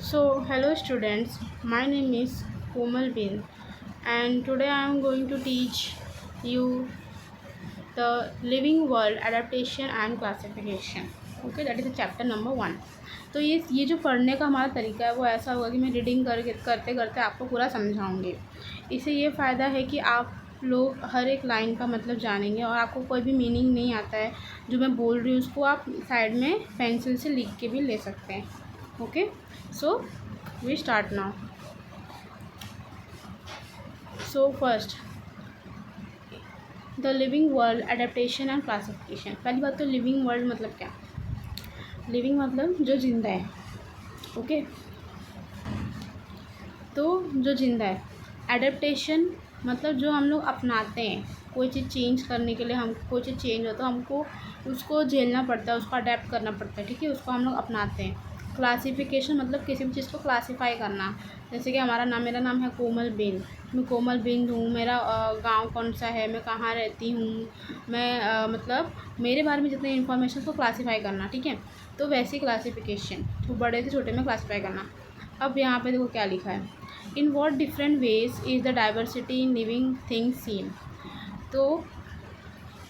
So, hello students, my name is Komal Bin, and today I am going to teach you the living world adaptation and classification. Okay, that is the chapter number 1. तो ये जो पढ़ने का हमारा तरीका है वो ऐसा होगा कि मैं रीडिंग करते करते आपको पूरा समझाऊंगी। इससे ये फ़ायदा है कि आप लोग हर एक लाइन का मतलब जानेंगे और आपको कोई भी मीनिंग नहीं आता है जो मैं बोल रही हूँ उसको आप साइड में पेंसिल से लिख के भी ले सकते हैं। Okay, so we start now. So first, the living world adaptation and classification. पहली बात तो लिविंग वर्ल्ड मतलब क्या? लिविंग मतलब जो जिंदा है। ओके, तो जो जिंदा है। एडेप्टेशन मतलब जो हम लोग अपनाते हैं, कोई चीज़ चेंज करने के लिए हम कोई चीज़ चेंज होता है हमको उसको झेलना पड़ता है, उसको अडेप्ट करना पड़ता है, ठीक है, उसको हम लोग अपनाते हैं। क्लासिफिकेशन मतलब किसी भी चीज़ को क्लासीफाई करना। जैसे कि मेरा नाम है कोमल बिंद, मैं कोमल बिंद हूँ, मेरा गांव कौन सा है, मैं कहाँ रहती हूँ, मैं मतलब मेरे बारे में जितने इन्फॉर्मेशन को क्लासीफाई करना, ठीक है। तो वैसी क्लासिफिकेशन, तो बड़े से छोटे में क्लासीफाई करना। अब यहाँ पे देखो क्या लिखा है, in what different ways is the diversity in living things scene. तो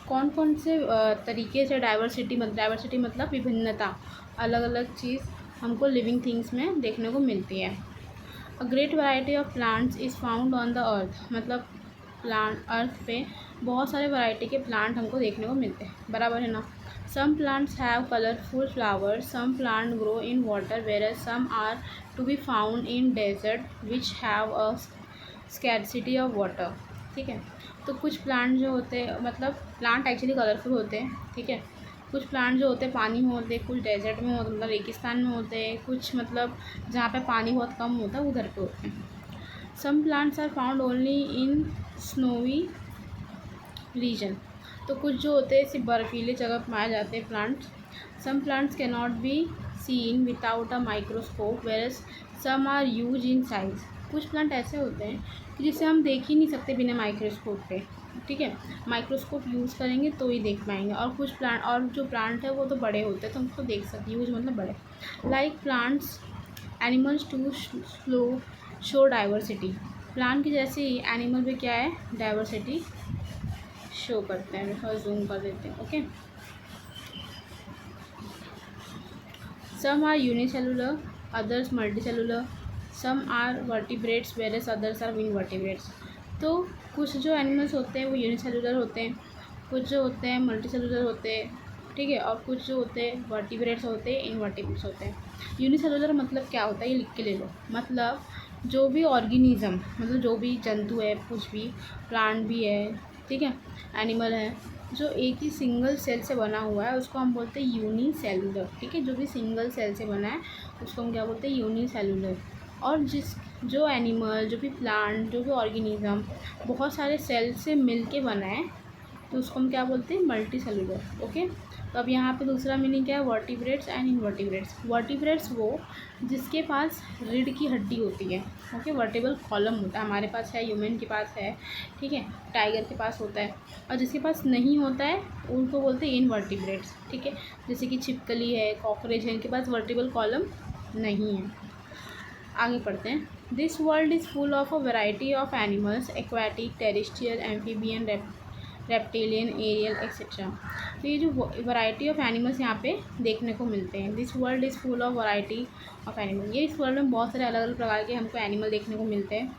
कौन कौन से तरीके से डाइवर्सिटी मतलब विभिन्नता, अलग अलग चीज़ हमको लिविंग थिंग्स में देखने को मिलती है। A great variety of plants is found on the earth, मतलब प्लांट अर्थ पे बहुत सारे वैरायटी के प्लांट हमको देखने को मिलते हैं, बराबर है ना। Some plants have colourful flowers, some plant grow in water where some are to be found in desert which have a scarcity of water, ठीक है। तो कुछ प्लांट जो होते हैं, मतलब प्लांट एक्चुअली कलरफुल होते हैं, ठीक है। कुछ प्लांट जो होते हैं पानी में होते हैं, कुछ डेजर्ट में होते मतलब रेगिस्तान में होते हैं, कुछ मतलब जहाँ पे पानी बहुत कम होता है उधर पे होते हैं। Some plants are found only in snowy region, तो कुछ जो होते हैं सिर्फ बर्फीले जगह पर पाए जाते हैं plants. Some plants can not be seen without a microscope whereas some are huge in size. कुछ प्लांट ऐसे होते हैं कि जिसे हम देख ही नहीं सकते बिना माइक्रोस्कोप पे, ठीक है। माइक्रोस्कोप यूज़ करेंगे तो ही देख पाएंगे। और कुछ प्लांट, और जो प्लांट है वो तो बड़े होते हैं तो हम उसको देख सकते हैं, यूज मतलब बड़े। Like plants animals to slow show diversity, plant की जैसे ही एनिमल भी क्या है, डाइवर्सिटी शो करते हैं। थोड़ा जूम कर देते हैं। Okay, some are unicellular others multicellular, some are vertebrates versus others are invertebrates. तो कुछ जो एनिमल्स होते हैं वो यूनिसेलुलर होते हैं, कुछ जो होते हैं मल्टीसेलुलर होते हैं, ठीक है, और कुछ जो होते हैं वर्टिब्रेट्स होते हैं, इनवर्टिब्रेट्स होते हैं। यूनिसेलुलर मतलब क्या होता है ये लिख के ले लो, मतलब जो भी ऑर्गेनिज्म, मतलब जो भी जंतु है, कुछ भी प्लांट भी है, ठीक है, एनिमल है, जो एक ही सिंगल सेल से बना हुआ है उसको हम बोलते हैं यूनिसेलुलर, ठीक है। जो भी सिंगल सेल से बना है उसको हम क्या बोलते हैं, यूनिसेलुलर। और जो एनिमल, जो भी प्लांट, जो भी ऑर्गेनिज्म बहुत सारे सेल से मिल के बना है तो उसको हम क्या बोलते हैं, मल्टी सेलुलर। ओके, तो अब यहाँ पे दूसरा मीनिंग क्या है, वर्टिब्रेट्स एंड इनवर्टिब्रेट्स। वर्टिब्रेट्स वो जिसके पास रीढ़ की हड्डी होती है, ओके, वर्टिबल कॉलम होता है, हमारे पास है, ह्यूमन के पास है, ठीक है, टाइगर के पास होता है। और जिसके पास नहीं होता है उनको बोलते हैं इनवर्टिब्रेट्स, ठीक है। जैसे कि छिपकली है, कॉकरोच है, इनके पास वर्टिबल कॉलम नहीं है। आगे पढ़ते हैं। This world is full of a variety of animals, aquatic, terrestrial, amphibian, reptilian, aerial etcetera. तो ये जो वैरायटी ऑफ एनिमल्स यहाँ पे देखने को मिलते हैं, this world is full of variety of animal, ये इस वर्ल्ड में बहुत सारे अलग अलग प्रकार के हमको एनिमल देखने को मिलते हैं,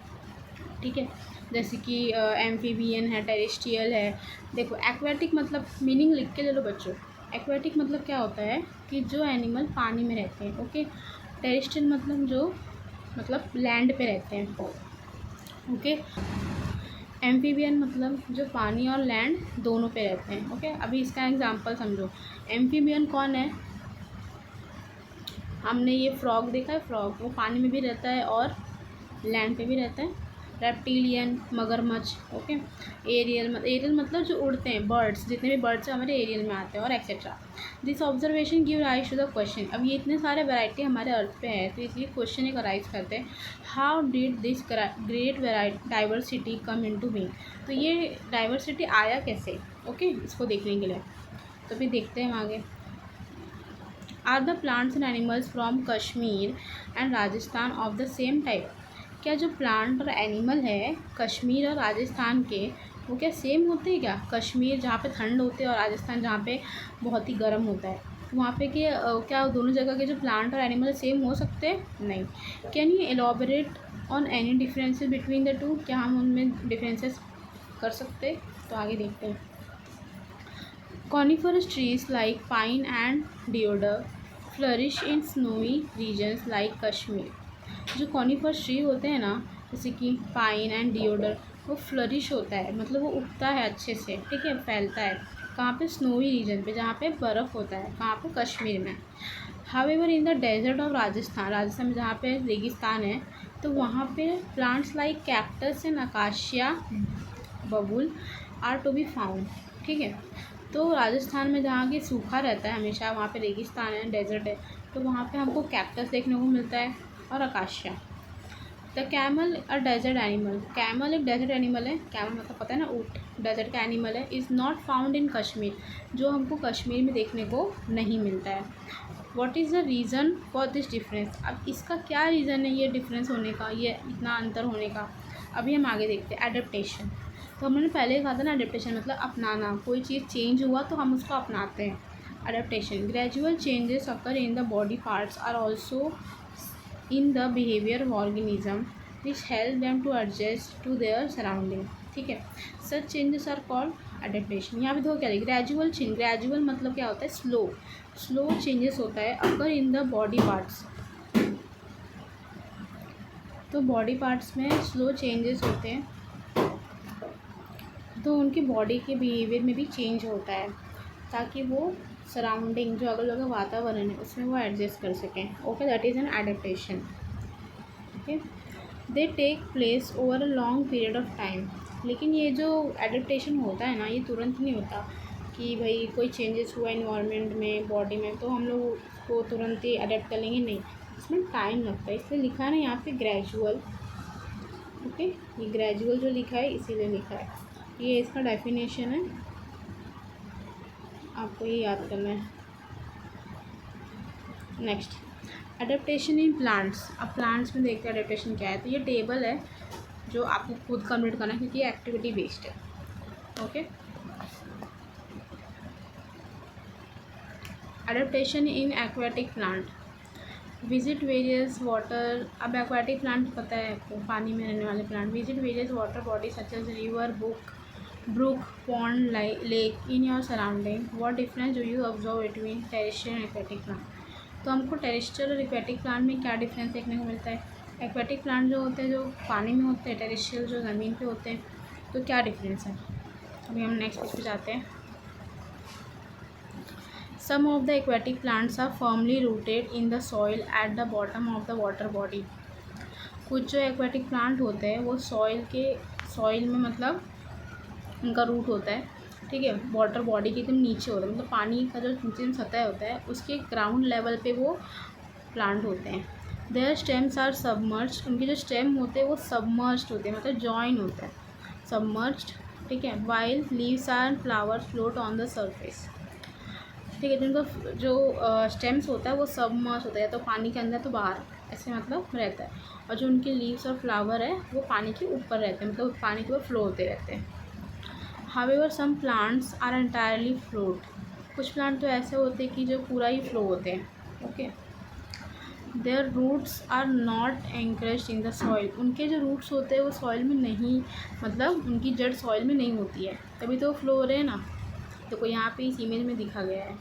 ठीक है। जैसे कि एम्फीबियन है, टेरेस्ट्रियल है। देखो एक्वेटिक मतलब मीनिंग लिख के ले लो बच्चों। एक्वेटिक मतलब क्या होता है कि जो एनिमल पानी में रहते हैं, ओके। टेरेस्ट्रियल मतलब जो मतलब लैंड पे रहते हैं, ओके। एम्फीबियन मतलब जो पानी और लैंड दोनों पे रहते हैं, ओके। अभी इसका एग्जांपल समझो। एम्फीबियन कौन है, हमने ये फ्रॉग देखा है, फ्रॉग वो पानी में भी रहता है और लैंड पे भी रहता है। रेप्टिलियन मगरमच्छ, ओके। एरियल मतलब जो उड़ते हैं, बर्ड्स, जितने भी बर्ड्स हैं हमारे एरियल में आते हैं, और etcetera. This observation give rise to the question. अब ये इतने सारे वैरायटी हमारे अर्थ पे है तो इसलिए क्वेश्चन एक राइज करते हैं, how did this great diversity come into being. तो ये डाइवर्सिटी आया कैसे, ओके, इसको देखने के लिए। तो फिर देखते हैं हम आगे। Are the plants and animals from Kashmir and Rajasthan of the same type? क्या जो प्लांट और एनिमल है कश्मीर और राजस्थान के, वो क्या सेम होते हैं क्या? कश्मीर जहाँ पे ठंड होती है और राजस्थान जहाँ पे बहुत ही गर्म होता है, तो वहाँ पे क्या दोनों जगह के जो प्लांट और एनिमल सेम हो सकते हैं? नहीं। Can you elaborate on any differences between the two? क्या हम उनमें डिफरेंसेस कर सकते हैं? तो आगे देखते हैं। Coniferous trees like pine and deodar flourish in snowy regions like Kashmir. जो कॉनिफरस ट्री होते हैं ना, जैसे कि पाइन एंड डिओडर, वो फ्लरिश होता है, मतलब वो उगता है अच्छे से, ठीक है, फैलता है कहाँ पे? स्नोवी रीजन पे, जहाँ पे बर्फ़ होता है, कहाँ पे? कश्मीर में। However in the desert of Rajasthan, Rajasthan में जहाँ पे रेगिस्तान है, तो वहाँ पे plants like cactus and acacia बबूल आर टू बी फाउंड, ठीक है। तो राजस्थान में जहाँ की सूखा रहता है हमेशा, वहाँ पे रेगिस्तान है, डेजर्ट है, तो वहाँ पे हमको कैक्टस देखने को मिलता है और acacia. The camel a desert animal, camel एक डेजर्ट एनिमल है, कैमल मतलब पता है ना, ऊँट, डेजर्ट का एनिमल है। Is not found in Kashmir, जो हमको कश्मीर में देखने को नहीं मिलता है। What is the reason for this difference? अब इसका क्या रीज़न है ये डिफरेंस होने का, ये इतना अंतर होने का? अभी हम आगे देखते हैं। एडेप्टेशन, तो हमने पहले कहा था ना, एडेप्टेशन मतलब अपनाना, कोई चीज़ चेंज हुआ तो हम उसको अपनाते हैं, adaptation. Gradual changes occur in the body parts or also in the behaviour of organism which help them to adjust to their surrounding, ठीक है। Such changes are called adaptation. यहाँ पे देखो क्या है, ग्रेजुअल चेंज, ग्रेजुअल मतलब क्या होता है? स्लो, स्लो चेंजेस होता है अकर इन द बॉडी पार्ट्स, तो बॉडी पार्ट्स में स्लो चेंजेस होते हैं, तो उनकी बॉडी के बिहेवियर में भी चेंज होता है, ताकि वो सराउंडिंग, जो अगल बगल वातावरण है, उसमें वो एडजस्ट कर सकें। Okay, that is an adaptation. Okay, they take place over a long period of time. लेकिन ये जो एडेप्टेशन होता है ना, ये तुरंत नहीं होता कि भाई कोई चेंजेस हुआ इन्वायरमेंट में, बॉडी में, तो हम लोग उसको तुरंत ही अडेप्ट कर लेंगे, नहीं, इसमें टाइम लगता है। इसलिए लिखा है ना यहाँ पे ग्रेजुअल। ओके, ये ग्रेजुअल जो लिखा है इसीलिए लिखा है, ये इसका डेफिनेशन है, आपको ये याद करना है। Next, adaptation in plants. अब प्लांट्स में देखते हैं एडेप्टेशन क्या है। तो ये टेबल है जो आपको खुद कंप्लीट करना है, क्योंकि ये एक्टिविटी बेस्ड है। Okay, adaptation in aquatic plant, visit various water. अब एक्वेटिक प्लांट पता है आपको, पानी में रहने वाले plant. Visit various water body such as river, brook, pond, lake in your surrounding. What difference do you observe between terrestrial and aquatic plant? तो हमको टेरेस्ट्रियल और एक्वेटिक प्लांट में क्या डिफरेंस देखने को मिलता है? एक्वेटिक प्लांट जो होते हैं जो पानी में होते हैं, टेरेस्ट्रियल जो ज़मीन पे होते हैं, तो क्या डिफरेंस है? अभी हम नेक्स्ट पेज पे जाते हैं। Some of the aquatic plants are firmly rooted in the soil at the bottom of the water body. कुछ जो एक्वेटिक प्लांट होते हैं वो सॉइल में, मतलब उनका रूट होता है, ठीक है, वाटर बॉडी के एकदम नीचे होता है, मतलब पानी का जो नीचे सतह होता है उसके ग्राउंड लेवल पे वो प्लांट होते हैं। देयर स्टेम्स आर सबमर्ज्ड, उनके जो स्टेम होते हैं वो सबमर्ज्ड होते हैं, मतलब जॉइन होता है, सबमर्ज्ड, ठीक है। While leaves and flowers float on the surface, ठीक है। जिनका जो स्टेम्स होता है वो सबमर्ज होता है, या तो पानी के अंदर तो बाहर, ऐसे मतलब रहता है। और जो उनके लीव्स और फ्लावर है वो पानी के ऊपर रहते हैं, मतलब पानी के ऊपर फ्लो होते रहते हैं। However some plants are entirely float, कुछ प्लांट तो ऐसे होते हैं कि जो पूरा ही फ्लो होते हैं। Okay, their roots are not anchored in the soil, उनके जो रूट्स होते हैं वो सॉइल में नहीं, मतलब उनकी जड़ सॉइल में नहीं होती है, तभी तो फ्लो हो रहे हैं ना। देखो यहाँ पे इस इमेज में दिखा गया है।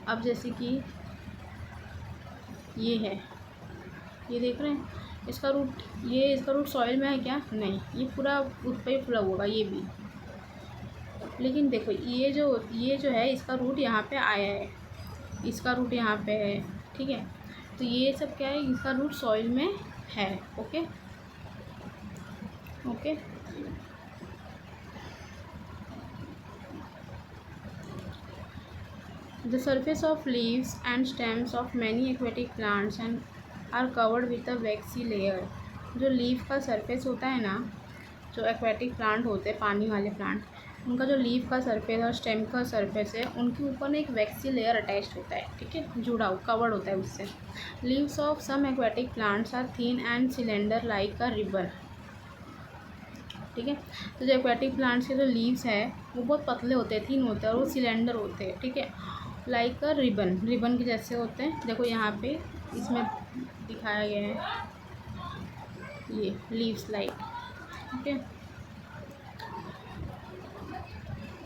अब जैसे कि ये है, ये देख रहे हैं, इसका रूट सॉइल में है क्या? नहीं, ये पूरा उस पर फ्लो होगा ये भी। लेकिन देखो ये जो है इसका रूट यहाँ पे आया है, इसका रूट यहाँ पे है, ठीक है। तो ये सब क्या है, इसका रूट सॉइल में है। Okay okay, the surface of leaves and stems of many aquatic plants and are covered with a waxy layer. जो लीफ का सरफेस होता है ना, जो एक्वेटिक प्लांट होते हैं, पानी वाले प्लांट, उनका जो लीफ का सरफेस और स्टेम का सरफेस है उनके ऊपर ना एक वैक्सी लेयर अटैच्ड होता है, ठीक है, जुड़ा हुआ कवर्ड होता है उससे। Leaves of some aquatic plants are thin and cylinder like a ribbon, ठीक है। तो जो एक्वेटिक प्लांट्स के जो लीव्स है वो बहुत पतले होते हैं, थिन होते हैं और वो सिलेंडर होते हैं, ठीक है, लाइक अ रिबन, रिबन के जैसे होते हैं। देखो यहाँ पे इसमें दिखाया गया है ये लीव्स लाइक, ठीक है।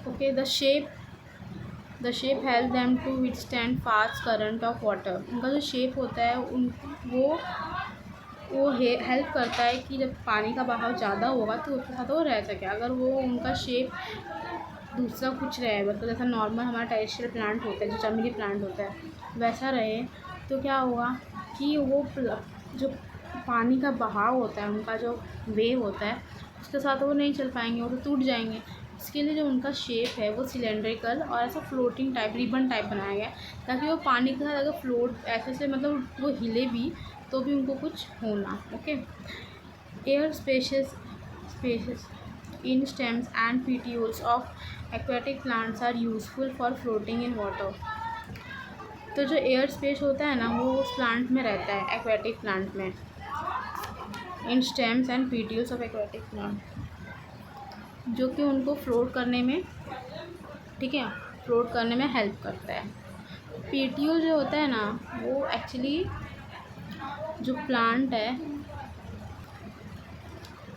Okay, the shape help them to withstand fast current of water. उनका जो शेप होता है उन वो हेल्प करता है कि जब पानी का बहाव ज़्यादा होगा तो उसके साथ वो रह सके। अगर वो उनका शेप दूसरा कुछ रहे, मतलब जैसा नॉर्मल हमारा टेरेस्ट्रियल प्लांट होता है, जो चमेली प्लांट होता है वैसा रहे, तो क्या होगा कि वो जो पानी का बहाव होता है, उनका जो वेव होता है उसके साथ वो नहीं चल पाएंगे, वो तो टूट जाएंगे। इसके लिए जो उनका शेप है वो सिलेंड्रिकल और ऐसा फ्लोटिंग टाइप, रिबन टाइप बनाया गया है ताकि वो पानी के साथ अगर फ्लोट ऐसे से, मतलब वो हिले भी तो भी उनको कुछ होना। Okay, air spaces in stems and petioles of aquatic plants are useful for floating in water. तो जो एयर स्पेस होता है ना वो उस प्लांट में रहता है, एक्वेटिक प्लांट में, इन stems and petioles of aquatic plant, जो कि उनको फ्लोट करने में, ठीक है, फ्लोट करने में हेल्प करता है। पेटियोल जो होता है ना वो एक्चुअली जो प्लांट है,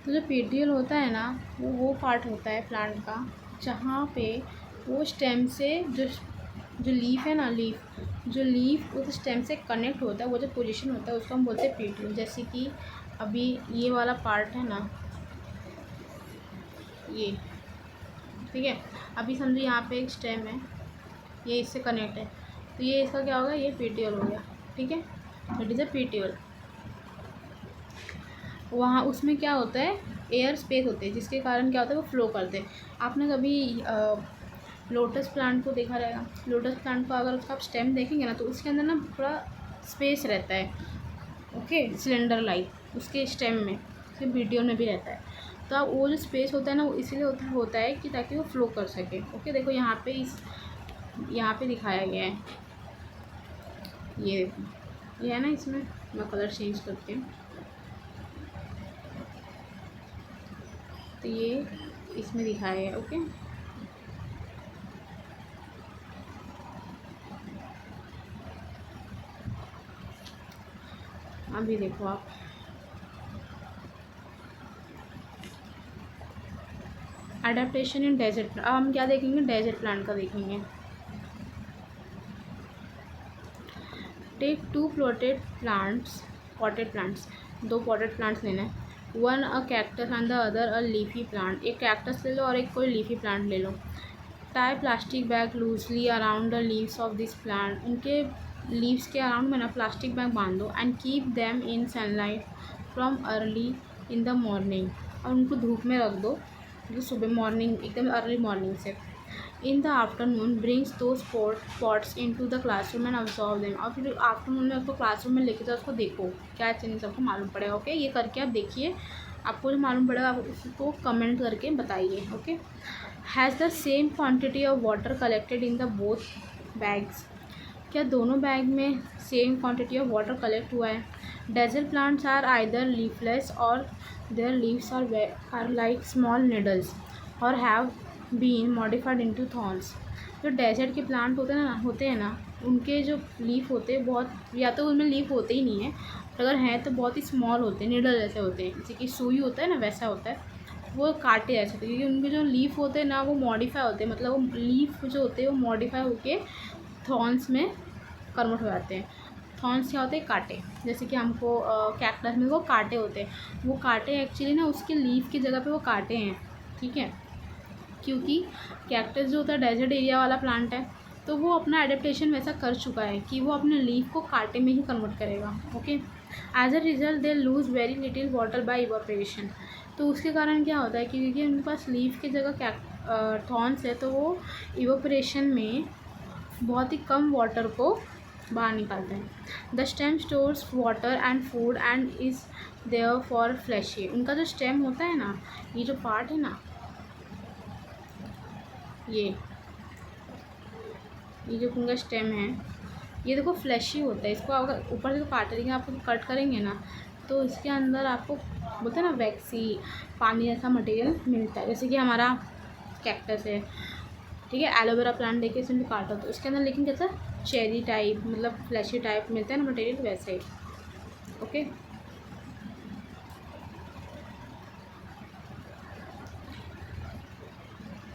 तो जो पेटियोल होता है ना वो पार्ट होता है प्लांट का जहाँ पे वो स्टेम से जो लीफ है ना, जो लीफ उस स्टेम से कनेक्ट होता है, वो जो पोजीशन होता है उसको हम बोलते हैं पेटियोल। जैसे कि अभी ये वाला पार्ट है ना, ये, ठीक है, अभी समझो यहाँ पे एक स्टेम है, ये इससे कनेक्ट है, तो ये इसका क्या होगा, ये पेटियोल हो गया, ठीक है, इट इज़ अ पेटियोल। वहाँ उसमें क्या होता है, एयर स्पेस होते हैं जिसके कारण क्या होता है वो फ्लो करते हैं। आपने कभी लोटस प्लांट को देखा रहेगा, लोटस प्लांट को अगर उसका आप स्टेम देखेंगे ना तो उसके अंदर ना थोड़ा स्पेस रहता है, ओके, सिलेंडर लाइक उसके स्टेम में, उसके वीडियो में भी रहता है। तो आप वो जो स्पेस होता है ना वो इसीलिए होता है कि ताकि वो फ्लो कर सके। ओके, देखो यहाँ पे दिखाया गया है, ये देखो, ये है ना, इसमें मैं कलर चेंज करती हूँ, तो ये इसमें दिखाया है। ओके, अभी देखो आप, एडेप्टेशन इन डेजर्ट। अब हम क्या देखेंगे, डेजर्ट प्लांट का देखेंगे। Take 2 potted plants, 2 potted plants लेना है, one a cactus and the other a leafy plant. एक कैक्टस ले लो और एक कोई लीफी प्लांट ले लो। Tie plastic bag loosely around the leaves of this plant. उनके लीव्स के अराउंड में ना प्लास्टिक बैग बांध दो and keep them in sunlight from early in the morning. और उनको धूप में रख दो, जो सुबह मॉर्निंग, एकदम अर्ली मॉर्निंग से। इन द आफ्टरनून ब्रिंग्स दो pots into the classroom and observe them. और फिर आफ्टरनून में उसको क्लासरूम में लेके जाओ, उसको देखो क्या चीज़ सबको मालूम पड़ेगा। ओके, ये करके आप देखिए, आपको जो मालूम पड़ेगा आप उसको कमेंट करके बताइए। Okay, has the same quantity of water collected in the both bags. क्या दोनों बैग में same quantity of water collect हुआ है। Desert plants are either leafless or their leaves are like small needles or have been modified into thorns. जो desert के plant होते हैं ना उनके जो लीफ होते हैं बहुत, या तो उनमें लीफ होते ही नहीं है, अगर हैं तो बहुत ही स्मॉल होते हैं, निडल जैसे होते हैं, जैसे कि सुई होता है ना वैसा होता है, वो कांटे ऐसे होते हैं, क्योंकि उनके जो लीफ होते हैं ना वो मॉडिफाई होते हैं, मतलब वो लीफ जो होते हैं वो मॉडिफाई होके थॉर्न्स में कन्वर्ट हो जाते हैं। थॉर्न्स क्या होते हैं, कांटे, जैसे कि हमको कैक्टस में वो कांटे होते हैं, वो कांटे एक्चुअली ना उसके लीफ की जगह पे वो कांटे हैं, ठीक है, क्योंकि कैक्टस जो होता है डेजर्ट एरिया वाला प्लांट है, तो वो अपना एडेप्टेशन वैसा कर चुका है कि वो अपने लीफ को कांटे में ही कन्वर्ट करेगा। Okay, as a result they lose very little water by evaporation. तो उसके कारण क्या होता है कि क्योंकि उनके पास लीफ की जगह थॉर्न्स है, तो वो इवापोरेशन में बहुत ही कम वाटर को बाहर निकालते हैं। The stem stores water and food and is there for fleshy. उनका जो स्टेम होता है ना, ये जो पार्ट है ना, ये जो उनका स्टेम है ये देखो फ्लैशी होता है। इसको अगर ऊपर से तो काट देंगे, आप कट करेंगे ना तो इसके अंदर आपको बोलते हैं ना वैक्सी पानी जैसा मटेरियल मिलता है। जैसे कि हमारा कैक्टस है, ठीक है, एलोवेरा प्लांट देखिए इसमें काटो तो इसके अंदर लेकिन कैसा चेरी टाइप मतलब फ्लैशी टाइप मिलता है ना मटेरियल, वैसे ही। Okay,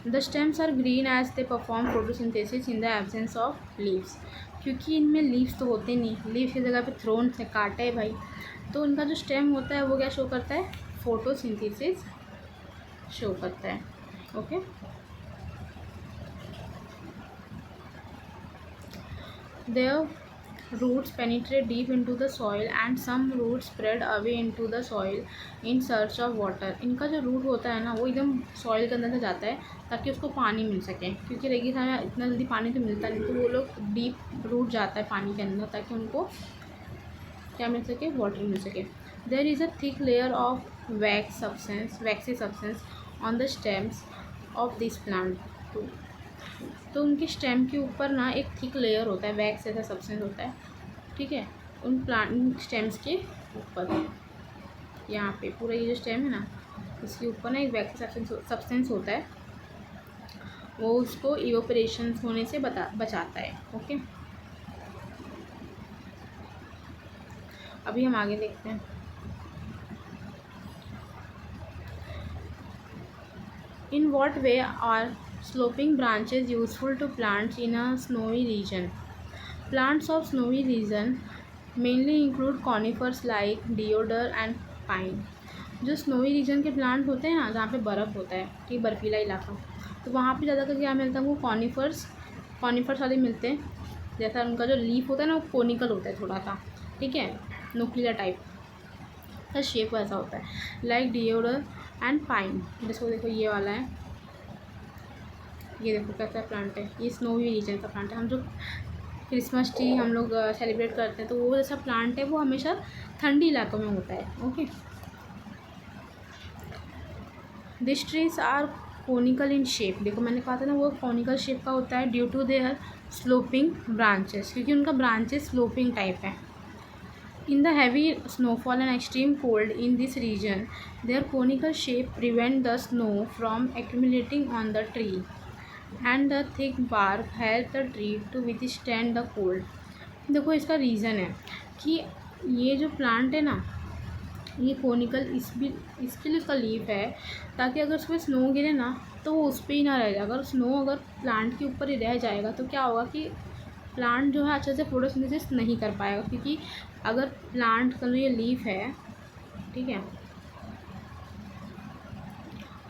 the stems are green as they perform photosynthesis in the absence of leaves. क्योंकि इनमें लीव्स तो होते नहीं, लीव्स की जगह पे थ्रोन से काटे है भाई, तो उनका जो स्टेम होता है वो क्या शो करता है, फोटोसिंथेसिस शो करता है। Okay, their roots penetrate deep into the soil and some roots spread away into the soil in search of water। इनका जो रूट होता है ना वो एकदम सॉइल के अंदर से जाता है ताकि उसको पानी मिल सके, क्योंकि रेगिस्तान में इतना जल्दी पानी तो मिलता नहीं, तो वो लोग डीप रूट जाता है पानी के अंदर ताकि उनको क्या मिल सके, वाटर मिल सके। There is a thick layer of waxy substance on the stems of this plant. तो उनके स्टेम के ऊपर ना एक थिक लेयर होता है, वैक्स जैसा सब्सटेंस होता है, ठीक है, उन प्लांट स्टेम्स के ऊपर। यहाँ पे पूरा ये जो स्टेम है ना इसके ऊपर ना एक वैक्स सब्सटेंस होता है, वो उसको इवोपरेशन होने से बचाता है। ओके, अभी हम आगे देखते हैं। In what way are sloping branches useful to plants in a snowy region? Plants of snowy region mainly include conifers like deodar and pine। जो स्नोवी रीजन के प्लांट होते हैं ना जहाँ पे बर्फ़ होता है, ठीक, बर्फीला इलाका, तो वहाँ पे ज़्यादातर क्या मिलता है, वो कॉनिफर्स वाले मिलते हैं। जैसा उनका जो लीफ होता है ना वो कोनिकल होता है थोड़ा सा, ठीक है, नुक्लियर टाइप का शेप वैसा होता है, लाइक डिओडर एंड पाइन। जिसको देखो ये वाला है, ये देखो कैसा प्लांट है, ये स्नोवी रीजन का प्लांट है। हम जो क्रिसमस ट्री हम लोग सेलिब्रेट करते हैं तो वो जैसा प्लांट है वो हमेशा ठंडी इलाकों में होता है। Okay, this trees are conical in shape. देखो मैंने कहा था ना वो कोनिकल शेप का होता है, due to their sloping branches, क्योंकि उनका ब्रांचेस स्लोपिंग टाइप है। In the heavy snowfall and extreme cold in this region, their conical shape prevent the snow from accumulating on the tree, and the thick bark help the tree to withstand the cold। देखो इसका reason है कि ये जो plant है ना ये conical इसके लिए उसका लीफ है, ताकि अगर उस पर स्नो गिरे ना तो वो उस पर ही ना रह जाए। अगर स्नो अगर प्लांट के ऊपर ही रह जाएगा तो क्या होगा कि प्लांट जो है अच्छे से फोटोसिंथेसिस नहीं कर पाएगा, क्योंकि अगर प्लांट का जो ये लीफ है, ठीक है,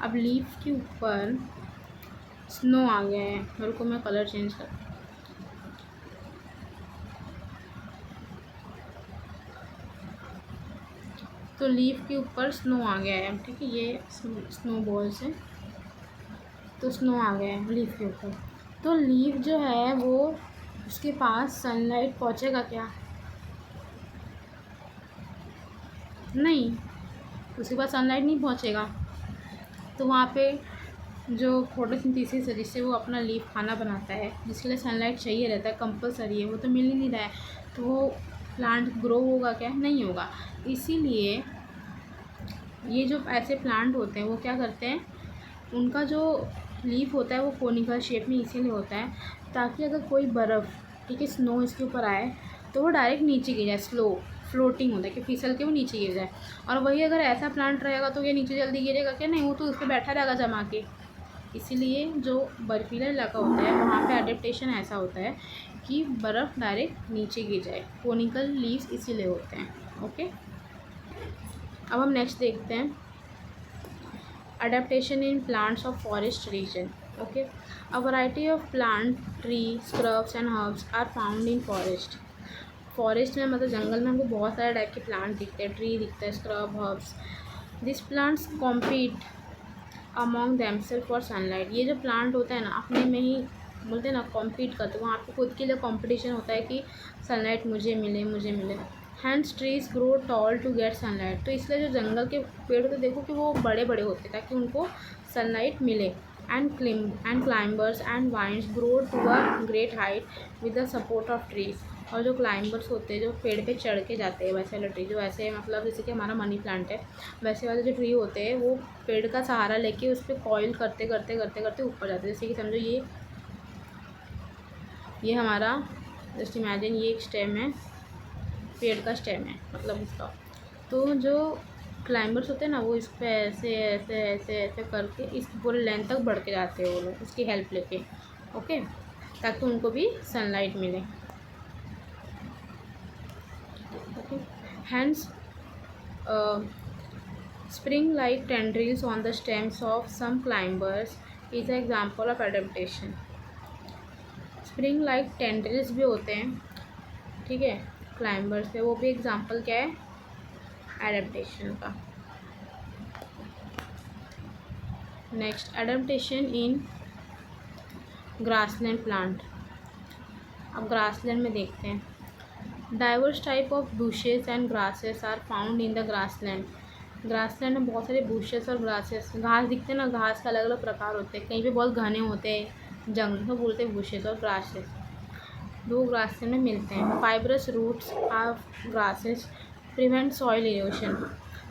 अब लीफ के ऊपर स्नो आ गया है, मेरे को मैं कलर चेंज कर, तो लीफ के ऊपर स्नो आ गया है, ठीक है, ये स्नो बॉल से तो स्नो आ गया है लीफ के ऊपर। तो लीफ जो है वो उसके पास सनलाइट पहुंचेगा क्या, नहीं, उसके पास सनलाइट नहीं पहुंचेगा, तो वहाँ पे जो फोटोसिंथेसिस है जिससे वो अपना लीफ खाना बनाता है, जिसके लिए सनलाइट चाहिए रहता है, कंपलसरी है, वो तो मिल ही नहीं रहा है, तो वो प्लांट ग्रो होगा क्या, नहीं होगा। इसीलिए ये जो ऐसे प्लांट होते हैं वो क्या करते हैं, उनका जो लीफ होता है वो कोनिकल शेप में इसीलिए होता है ताकि अगर कोई बर्फ़, ठीक है, स्नो इसके ऊपर आए तो वो डायरेक्ट नीचे गिर जाए, स्लो फ्लोटिंग होता है कि फिसल के वो नीचे गिर जाए। और वही अगर ऐसा प्लांट रहेगा तो ये नीचे जल्दी गिरेगा क्या, नहीं, वो तो उस पर बैठा रहेगा जमा के। इसीलिए जो बर्फीला इलाका होता है वहाँ पे एडेप्टेशन ऐसा होता है कि बर्फ़ डायरेक्ट नीचे गिर जाए, कोनिकल लीव्स इसीलिए होते हैं। ओके, अब हम नेक्स्ट देखते हैं adaptation in plants of forest region। okay, a variety of plant, tree, scrubs and herbs are found in forest। Forest में मतलब जंगल में हमको बहुत सारे टाइप के प्लांट दिखते हैं, ट्री दिखता है, scrub, herbs. This plants compete among themselves for sunlight. ये जो प्लांट होता है ना अपने में ही बोलते हैं ना कॉम्पीट करते हैं, वहाँ पे खुद के लिए कॉम्पिटिशन होता है कि सनलाइट मुझे मिले मुझे मिले। Hence trees grow tall to get sunlight. तो इसलिए जो जंगल के पेड़ होते देखो कि वो बड़े बड़े होते हैं ताकि उनको सनलाइट मिले। and climbers and vines grow to a great height with the support of trees। और जो क्लाइंबर्स होते हैं जो पेड़ पे चढ़ के जाते हैं वैसे वाले ट्री, जो ऐसे मतलब जैसे कि हमारा मनी प्लांट है, वैसे वाले जो ट्री होते हैं वो पेड़ का सहारा लेके उस पर कॉइल करते करते करते करते ऊपर जाते हैं। जैसे कि समझो ये हमारा जस्ट इमेजिन ये एक स्टेम है, पेड़ का स्टेम है मतलब उसका। तो जो क्लाइंबर्स होते हैं ना वो इस पे ऐसे ऐसे ऐसे ऐसे करके इस पूरे लेंथ तक बढ़ के जाते हैं वो लोग उसकी हेल्प लेके, ओके, ताकि उनको भी सनलाइट मिले, okay. Hence spring like tendrils on the stems of some climbers is an example of adaptation. Spring like tendrils भी होते हैं, ठीक है, क्लाइंबर्स पे, वो भी एग्जाम्पल क्या है एडेप्टेशन का। Next, adaptation in grassland plant. अब ग्रासलैंड में देखते हैं। Diverse type of bushes and grasses are found in the grassland. Grassland में बहुत सारे बुशेस और ग्रासेस, घास दिखते हैं ना, घास का अलग अलग प्रकार होते हैं, कहीं पे बहुत घने होते हैं जंगल, तो बोलते हैं बुशेस और ग्रासेस, दो ग्रासलैंड में मिलते हैं। Fibrous roots of grasses prevent soil erosion.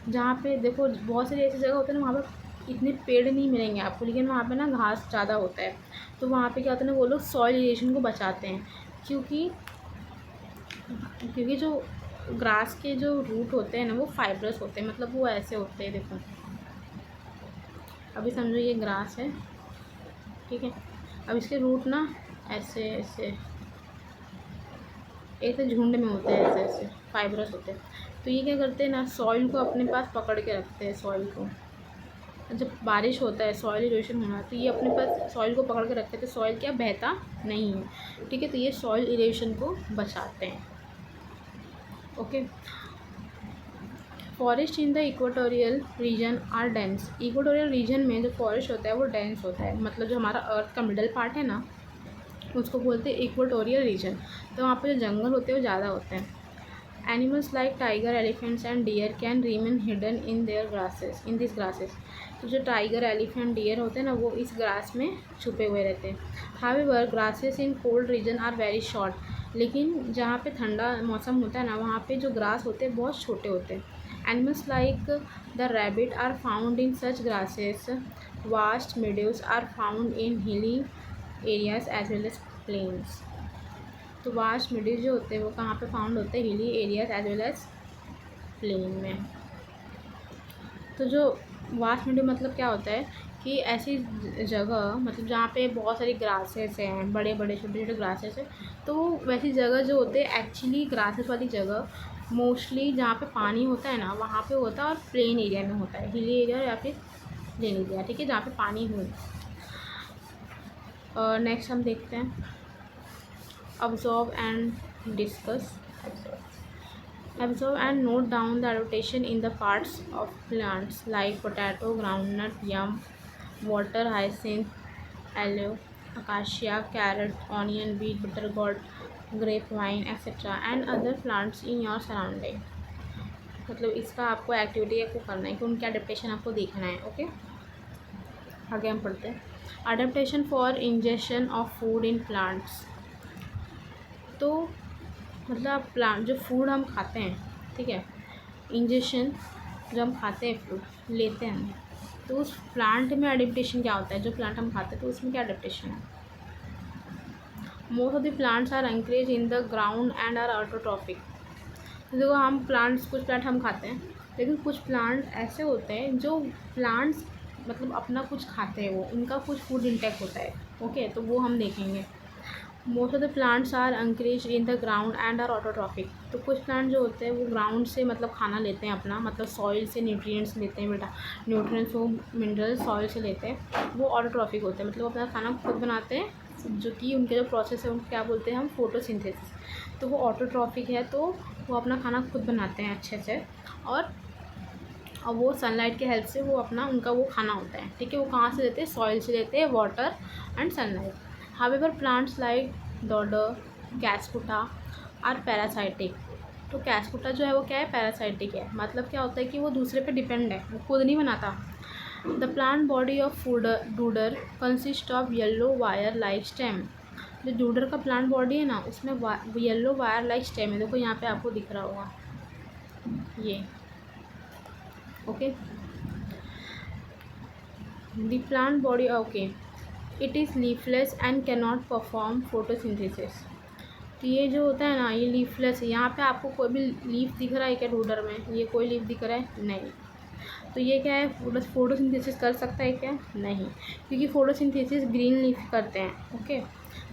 जहाँ पे देखो बहुत सारी ऐसी जगह होते हैं ना वहाँ पे इतने पेड़ नहीं मिलेंगे आपको, लेकिन वहाँ पे ना घास ज़्यादा होता है, तो वहाँ पे क्या होता है ना वो लोग सॉइल इरोशन को बचाते हैं, क्योंकि जो ग्रास के जो रूट होते हैं ना वो फाइब्रस होते हैं, मतलब वो ऐसे होते हैं, देखो अभी समझो ये ग्रास है, ठीक है, अब इसके रूट ना ऐसे ऐसे एक झुंड में होते हैं, ऐसे ऐसे फाइब्रस होते हैं। तो ये क्या करते हैं ना सॉइल को अपने पास पकड़ के रखते हैं, सॉइल को जब बारिश होता है सॉइल इरोशन होना, तो ये अपने पास सॉइल को पकड़ के रखते हैं, तो सॉइल क्या बहता नहीं है, ठीक है, तो ये सॉइल इरोशन को बचाते हैं, okay. Forest in the equatorial region are dense. Equatorial region में जो फॉरेस्ट होता है वो डेंस होता है, मतलब जो हमारा अर्थ का मिडल पार्ट है ना उसको बोलते हैं इक्वेटोरियल रीजन, तो वहाँ पर जो जंगल होते हैं वो ज़्यादा होते हैं। Animals like tiger, elephants and deer can remain hidden in their grasses, in this grasses. तो जो टाइगर, एलिफेंट, डियर होते हैं ना वो इस ग्रास में छुपे हुए रहते हैं। However grasses in cold region are very short. लेकिन जहाँ पे ठंडा मौसम होता है ना वहाँ पे जो ग्रास होते हैं बहुत छोटे होते हैं। Animals like the rabbit are found in such grasses. Vast meadows are found in hilly areas as well as plains. तो वास्ट मीडोज जो होते हैं वो कहाँ पे फाउंड होते हैं, hilly areas as well as plain में। तो जो वास्ट मीडो मतलब क्या होता है कि ऐसी जगह मतलब जहाँ पे बहुत सारी ग्रासेस हैं, बड़े बड़े छोटे छोटे ग्रासेस हैं, तो वैसी जगह जो होते हैं एक्चुअली ग्रासेस वाली जगह मोस्टली जहाँ पे पानी होता है ना वहाँ पे होता है, और प्लेन एरिया में होता है, हिली एरिया या फिर प्लेन एरिया, ठीक है, जहाँ पे पानी हो। नेक्स्ट हम देखते हैं observe and discuss. Observe and note down the adaptation in the parts of plants like potato, groundnut, yam, water hyacinth, aloe, acacia, carrot, onion, beet, buttergourd, grapevine, etc. and other plants in your surrounding। मतलब इसका आपको activity आपको करना है कि उनके adaptation आपको देखना है, ओके। आगे हम पढ़ते हैं adaptation for injection of food in plants. तो मतलब प्लांट जो फूड हम खाते हैं, ठीक है, इंजेक्शन जो हम खाते हैं फूड लेते हैं, तो उस प्लांट में एडेप्टेशन क्या होता है, जो प्लांट हम खाते हैं तो उसमें क्या एडेप्टेशन है। Most of the plants are anchorage in the ground and are autotrophic. देखो हम प्लांट्स, कुछ प्लांट हम खाते हैं, लेकिन कुछ प्लांट ऐसे होते हैं जो प्लांट्स मतलब अपना कुछ खाते हैं, वो उनका कुछ फूड इंटेक होता है, ओके, तो वो हम देखेंगे। Most of the plants are anchorage in the ground and are autotrophic. तो कुछ प्लांट जो होते हैं वो ग्राउंड से मतलब खाना लेते हैं अपना, मतलब सॉइल से न्यूट्रिएंट्स लेते हैं, बेटा न्यूट्रिएंट्स वो मिनरल सॉइल से लेते हैं, वो ऑटोट्रॉफिक होते हैं, मतलब अपना खाना खुद बनाते हैं, जो कि उनके जो प्रोसेस है उनको क्या बोलते हैं हम, फोटोसिंथेसिस। तो वो ऑटोट्रॉफिक है, तो वो अपना खाना खुद बनाते हैं अच्छे से, और वो सनलाइट के हेल्प से वो अपना उनका वो खाना होता है, ठीक है। वो कहाँ से लेते हैं, सॉइल से लेते हैं, water and sunlight. However plants like dodder, Cuscuta are parasitic. तो कैस्कुटा जो है वो क्या है, पैरासाइटिक है, मतलब क्या होता है कि वो दूसरे पे डिपेंड है, वो खुद नहीं बनाता, the plant body of dodder consist of yellow wire like stem. जो डूडर का प्लांट बॉडी है ना, उसमें येलो वायर लाइक स्टेम है। देखो यहाँ पे आपको दिख रहा होगा ये, okay. The plant body, okay, it is leafless and can not perform photosynthesis. तो ये जो होता है ना, ये लीफलेस है। यहाँ पे आपको कोई भी लीफ दिख रहा है क्या डूडर में? ये कोई लीफ दिख रहा है? नहीं। तो ये क्या है, बस फोटोसिंथेसिस कर सकता है क्या? नहीं, क्योंकि फोटोसिंथेसिस ग्रीन लीफ करते हैं, ओके।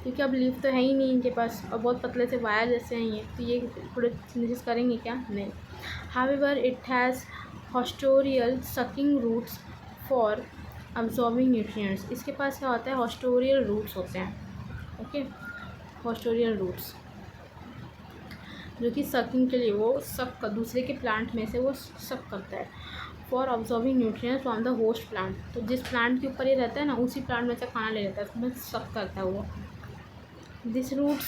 क्योंकि अब लीफ तो है ही नहीं इनके पास और बहुत पतले से वायर जैसे हैं ये, तो ये फोटोसिंथेसिस करेंगे क्या? नहीं। However it has haustorial sucking roots for absorbing nutrients. इसके पास क्या होता है, हॉस्टोरियल रूट्स होते हैं, ओके। हॉस्टोरियल रूट्स जो कि सकिंग के लिए वो सक दूसरे के प्लांट में से वो सक करता है। For absorbing nutrients from the host plant. तो जिस प्लांट के ऊपर ये रहता है ना, उसी प्लांट में से खाना ले लेता है, उसमें सक करता है वो। This roots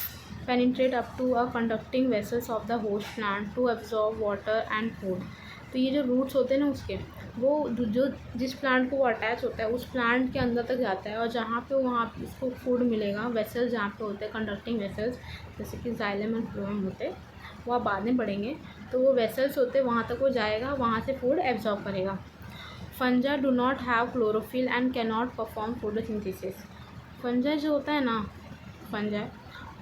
penetrate up to a conducting vessels of the host plant to absorb water and food. तो ये जो रूट्स होते हैं ना उसके, वो जो जिस प्लांट को वो अटैच होता है उस प्लांट के अंदर तक जाता है, और जहाँ पे वहाँ उसको फूड मिलेगा, वेसल्स जहाँ पे होते हैं कंडक्टिंग वेसल्स, जैसे कि जाइलम एंड फ्लोएम होते हैं, वो आप बाद में पढ़ेंगे। तो वो वेसल्स होते हैं, वहाँ तक वो जाएगा, वहाँ से फूड एब्जॉर्ब करेगा। फंजा do not have chlorophyll and can not perform photosynthesis. फंजा जो होता है ना, फंजा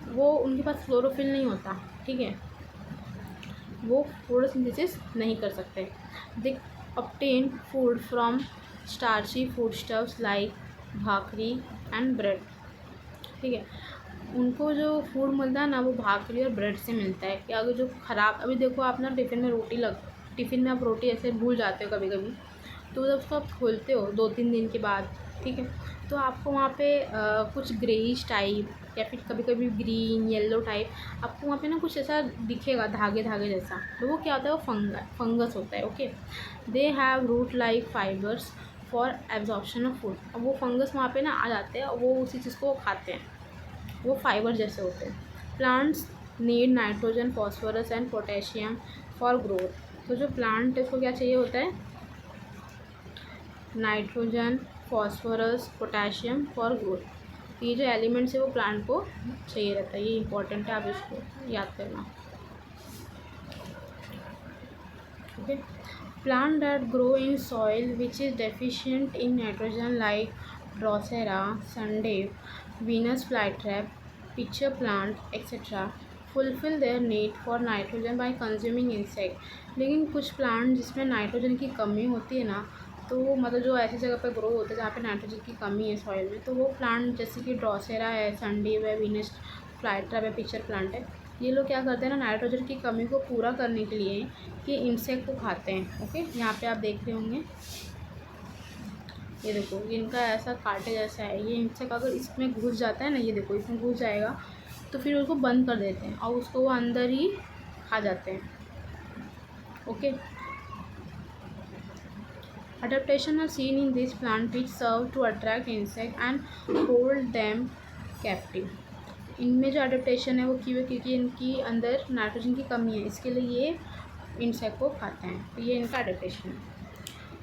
वो उनके पास क्लोरोफिल नहीं होता, ठीक है, वो फोटोसिंथेसिस नहीं कर सकते। They obtain food from starchy foodstuffs like bhakri and bread, ठीक है। उनको जो फूड मिलता है ना, वो भाकरी और ब्रेड से मिलता है। कि अगर जो ख़राब, अभी देखो आप ना टिफ़िन में आप रोटी ऐसे भूल जाते हो कभी कभी, तो जब उसको आप खोलते हो 2-3 दिन के बाद, ठीक है, तो आपको वहाँ पे कुछ ग्रेइश टाइप या फिर कभी कभी ग्रीन येलो टाइप आपको वहाँ पे ना कुछ ऐसा दिखेगा, धागे धागे जैसा। तो वो क्या होता है, वो फंगस होता है, okay. They have root like fibres for absorption of food. अब वो फंगस वहाँ पे ना आ जाते हैं, वो उसी चीज़ को खाते हैं, वो फाइबर जैसे होते हैं। Plants need nitrogen phosphorus and potassium for growth. तो जो प्लांट है उसको क्या चाहिए होता है, nitrogen phosphorus potassium for growth. ये जो एलिमेंट्स है वो प्लांट को चाहिए रहता है, ये इंपॉर्टेंट है, आप इसको याद करना, okay. Plant that grow in soil which is deficient in nitrogen like Drosera, sundew, Venus flytrap, pitcher plant, etc. fulfill their need for nitrogen by consuming insect। लेकिन कुछ प्लांट जिसमें नाइट्रोजन की कमी होती है ना, तो मतलब जो ऐसी जगह पर ग्रो होते हैं जहाँ पे नाइट्रोजन की कमी है सॉइल में, तो वो प्लांट जैसे कि ड्रोसेरा है, संडीव है, वीनस फ्लाइट्रैप है, पिक्चर प्लांट है, ये लोग क्या करते हैं ना, नाइट्रोजन की कमी को पूरा करने के लिए ये इंसेक्ट को खाते हैं, ओके। यहाँ पे आप देख रहे होंगे, ये देखो इनका ऐसा कांटे जैसा है, ये इंसेक्ट अगर इसमें घुस जाता है ना, ये देखो इसमें घुस जाएगा, तो फिर उसको बंद कर देते हैं और उसको वो अंदर ही खा जाते हैं, okay. Adaptation are seen in this plant which serve to attract insect and hold them captive. इनमें जो अडेप्टेशन है वो क्योंकि इनकी अंदर नाइट्रोजन की कमी है, इसके लिए ये इंसेक्ट को खाते हैं, तो ये इनका अडेप्टेशन है।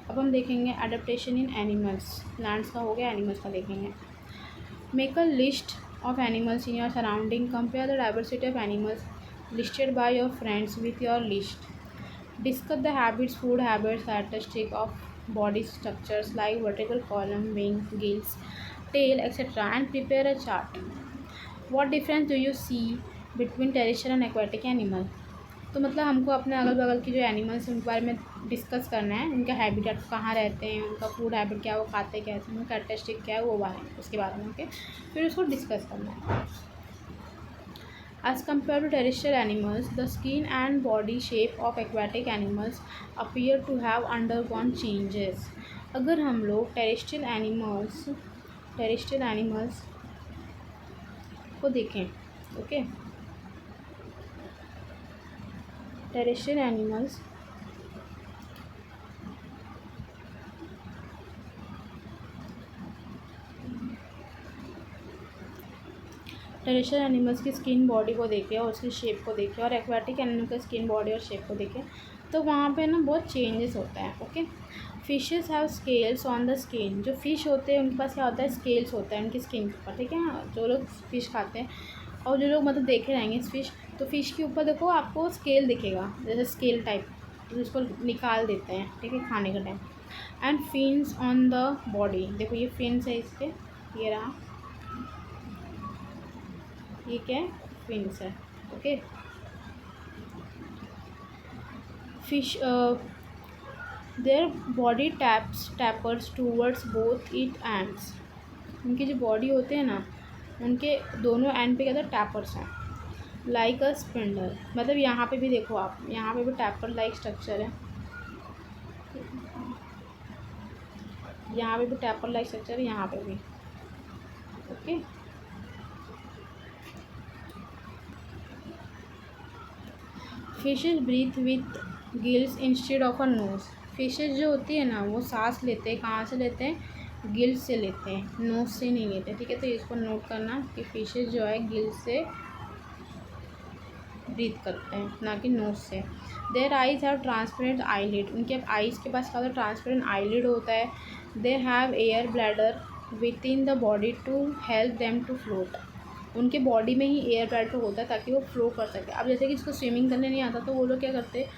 अब हम देखेंगे अडेप्टेशन इन एनिमल्स। प्लांट्स का हो गया, एनिमल्स का देखेंगे। Make a list of animals in your surrounding, compare the diversity of animals listed by your friends with your list, discuss the habits, food habits, characteristic of body structures like vertical column, wing, gills, tail etcetera, and prepare a chart. What difference do you see between terrestrial and aquatic animal. तो मतलब हमको अपने अगल बगल की जो animals हैं उनके बारे में डिस्कस करना है, उनका हैबिटेट कहाँ रहते हैं, उनका फूड हैबिट क्या है, वो खाते कैसे, उनका कैरेक्टरिस्टिक क्या है, वो बारे उसके बारे में, ओके। फिर उसको डिस्कस करना है। As compare to terrestrial animals, the skin and body shape of aquatic animals appear to have undergone changes. अगर हम लोग टेरेस्ट्रियल एनिमल्स को देखें, ओके, टेरेस्ट्रियल एनिमल्स की स्किन बॉडी को देखें और उसकी शेप को देखें, और एक्वेटिक एनिमल का स्किन बॉडी और शेप को देखें, तो वहाँ पे ना बहुत चेंजेस होता है, okay. Fishes have scales on the skin. जो फ़िश होते हैं उनके पास क्या होता है, स्केल्स होता है उनकी स्किन के ऊपर, ठीक है। जो लोग फ़िश खाते हैं और जो लोग मतलब देखे रहेंगे फ़िश, तो फ़िश के ऊपर देखो आपको स्केल दिखेगा, जैसे स्केल टाइप, तो इसको निकाल देते हैं, ठीक है, खाने का time. And fins on the body, देखो ये फिन्स है इसके, ये रहा, ये क्या है, फिन्स है, okay. Fish their body tapers towards both it ends. उनकी जो बॉडी होते हैं ना, उनके दोनों एंड पे क्या होता है, टैपर्स हैं, लाइक अ स्पिंडल। मतलब यहाँ पे भी देखो आप, यहाँ पे भी टैपर लाइक स्ट्रक्चर है, यहाँ पे भी टैपर लाइक स्ट्रक्चर है, यहाँ पे भी, okay. Fishes breathe with gills instead of a nose. Fishes जो होती है ना, वो सांस लेते हैं, कहाँ से लेते हैं, गिल्स से लेते हैं, नोज से नहीं लेते, ठीक है। तो इसको नोट करना कि फिशेज जो है गिल्स से ब्रीथ करते हैं, ना कि नोज से। Their eyes have transparent eyelid. उनके आइज़ के पास क्या होता है, ट्रांसपेरेंट आईलिड होता है। They have air bladder within the body to help them to float. उनके बॉडी में ही एयर ब्लैडर होता है ताकि वो फ्लो कर सके। अब जैसे कि जिसको स्विमिंग करने नहीं आता, तो वो लोग क्या करते हैं,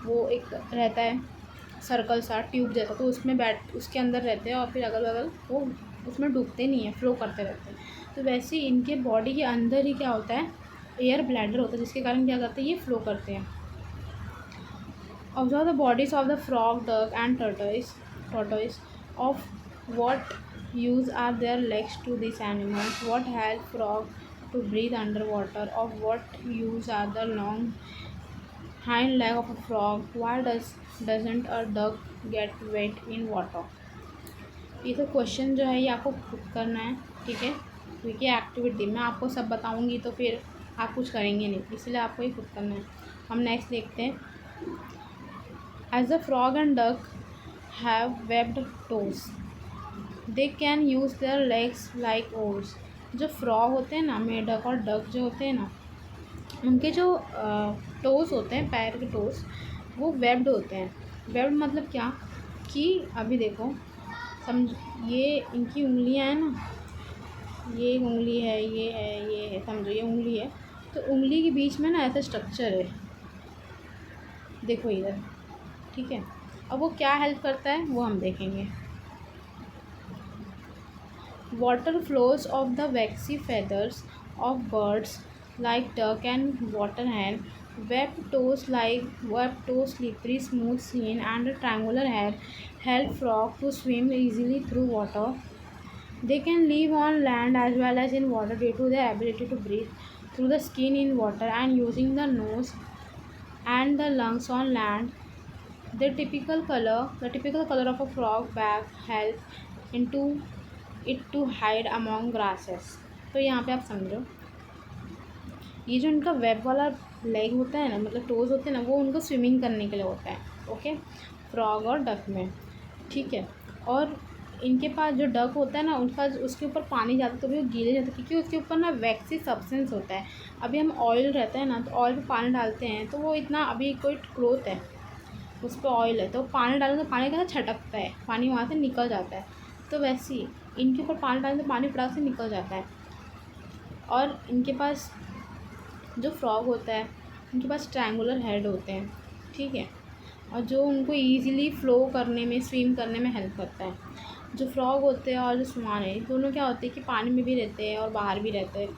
वो एक रहता है सर्कल सा, ट्यूब जैसा, तो उसमें बैठ, उसके अंदर रहते हैं और फिर अगल बगल वो उसमें डूबते नहीं हैं, फ्लो करते रहते हैं। तो वैसे ही इनके बॉडी के अंदर ही क्या होता है, एयर ब्लैडर होता है, जिसके कारण क्या करते हैं, ये फ्लो करते हैं। Observe the bodies of the frog, duck and tortoise. Of what use are their legs to these animals? What help frog to breathe underwater? Of what use are the long hind leg of a frog? Why doesn't a duck get wet in water? ये तो question जो है ये आपको खुद करना है, ठीक है, क्योंकि एक्टिविटी मैं आपको सब बताऊंगी तो फिर आप कुछ करेंगे नहीं, इसलिए आपको ये खुद करना है। हम नेक्स्ट देखते हैं। As the frog and duck have webbed toes, they can use their legs like oars. जो फ्रॉग होते हैं ना, मेढक और डक जो होते हैं ना, उनके जो टोज़ होते हैं, पैर के टोज़, वो वेब्ड होते हैं। वेब्ड मतलब क्या, कि अभी देखो समझ, ये इनकी उंगलियां हैं ना, ये एक उंगली है, ये है, समझो ये उंगली है, तो उंगली के बीच में ना ऐसा स्ट्रक्चर है, देखो इधर, ठीक है। अब वो क्या हेल्प करता है वो हम देखेंगे। Water flows of the vaccine feathers of birds like duck and water hen, webbed toes slippery smooth skin and a triangular head help frog to swim easily through water. They can live on land as well as in water due to their ability to breathe through the skin in water and using the nose and the lungs on land. The typical color of a frog back help into it to hide among grasses. तो यहाँ पे आप समझो, ये जो उनका web वाला leg होता है ना, मतलब टोज़ होते हैं ना, वो उनको स्विमिंग करने के लिए होता है, ओके, फ्रॉग और डक में, ठीक है। और इनके पास जो डक होता है ना, उनका उसके ऊपर पानी जाता है तो भी वो गीले जाते हैं, क्योंकि उसके ऊपर ना वैक्सी सब्सटेंस होता है। अभी हम ऑयल रहता है ना, तो ऑयल पे पानी डालते हैं, तो वो इतना, अभी कोई क्लोथ है उस पर ऑयल है, तो पानी डालें तो पानी कैसा छटकता है, पानी वहाँ से निकल जाता है। तो वैसे ही इनके ऊपर पानी डालें तो पानी फटाक से निकल जाता है। और इनके पास जो फ्रॉग होता है, उनके पास ट्रायंगुलर हेड होते हैं, ठीक है, और जो उनको ईज़िली फ़्लो करने में, स्विम करने में हेल्प करता है। जो फ्रॉग होते हैं और जो स्वान है, दोनों क्या होते हैं कि पानी में भी रहते हैं और बाहर भी रहते हैं,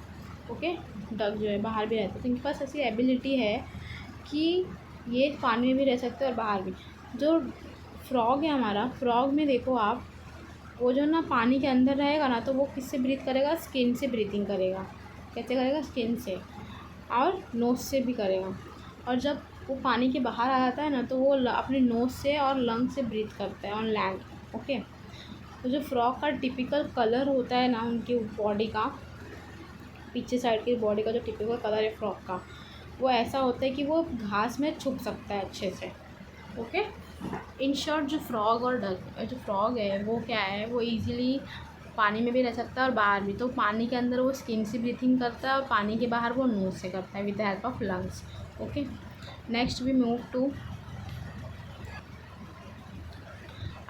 ओके। डक जो है बाहर भी रहते हैं, तो इनके पास ऐसी एबिलिटी है कि ये पानी में भी रह सकते हैं और बाहर भी। जो फ्रॉग है हमारा, फ्रॉग में देखो आप, वो जो ना पानी के अंदर रहेगा ना, तो वो किससे ब्रीथ करेगा, स्किन से ब्रीथिंग करेगा। कैसे करेगा, स्किन से और नोज़ से भी करेगा। और जब वो पानी के बाहर आ जाता है ना, तो वो अपने नोज़ से और लंग से ब्रीथ करता है ऑन लैंड, ओके। तो जो फ्रॉग का टिपिकल कलर होता है ना, उनकी बॉडी का, पीछे साइड की बॉडी का जो टिपिकल कलर है फ्रॉग का, वो ऐसा होता है कि वो घास में छुप सकता है अच्छे से, ओके। इन शॉर्ट जो फ्रॉग और डक, जो फ्रॉग है वो क्या है, वो इजीली पानी में भी रह सकता है और बाहर भी। तो पानी के अंदर वो स्किन से ब्रीथिंग करता है और पानी के बाहर वो नोज से करता है with the help of lungs, okay. Next we move to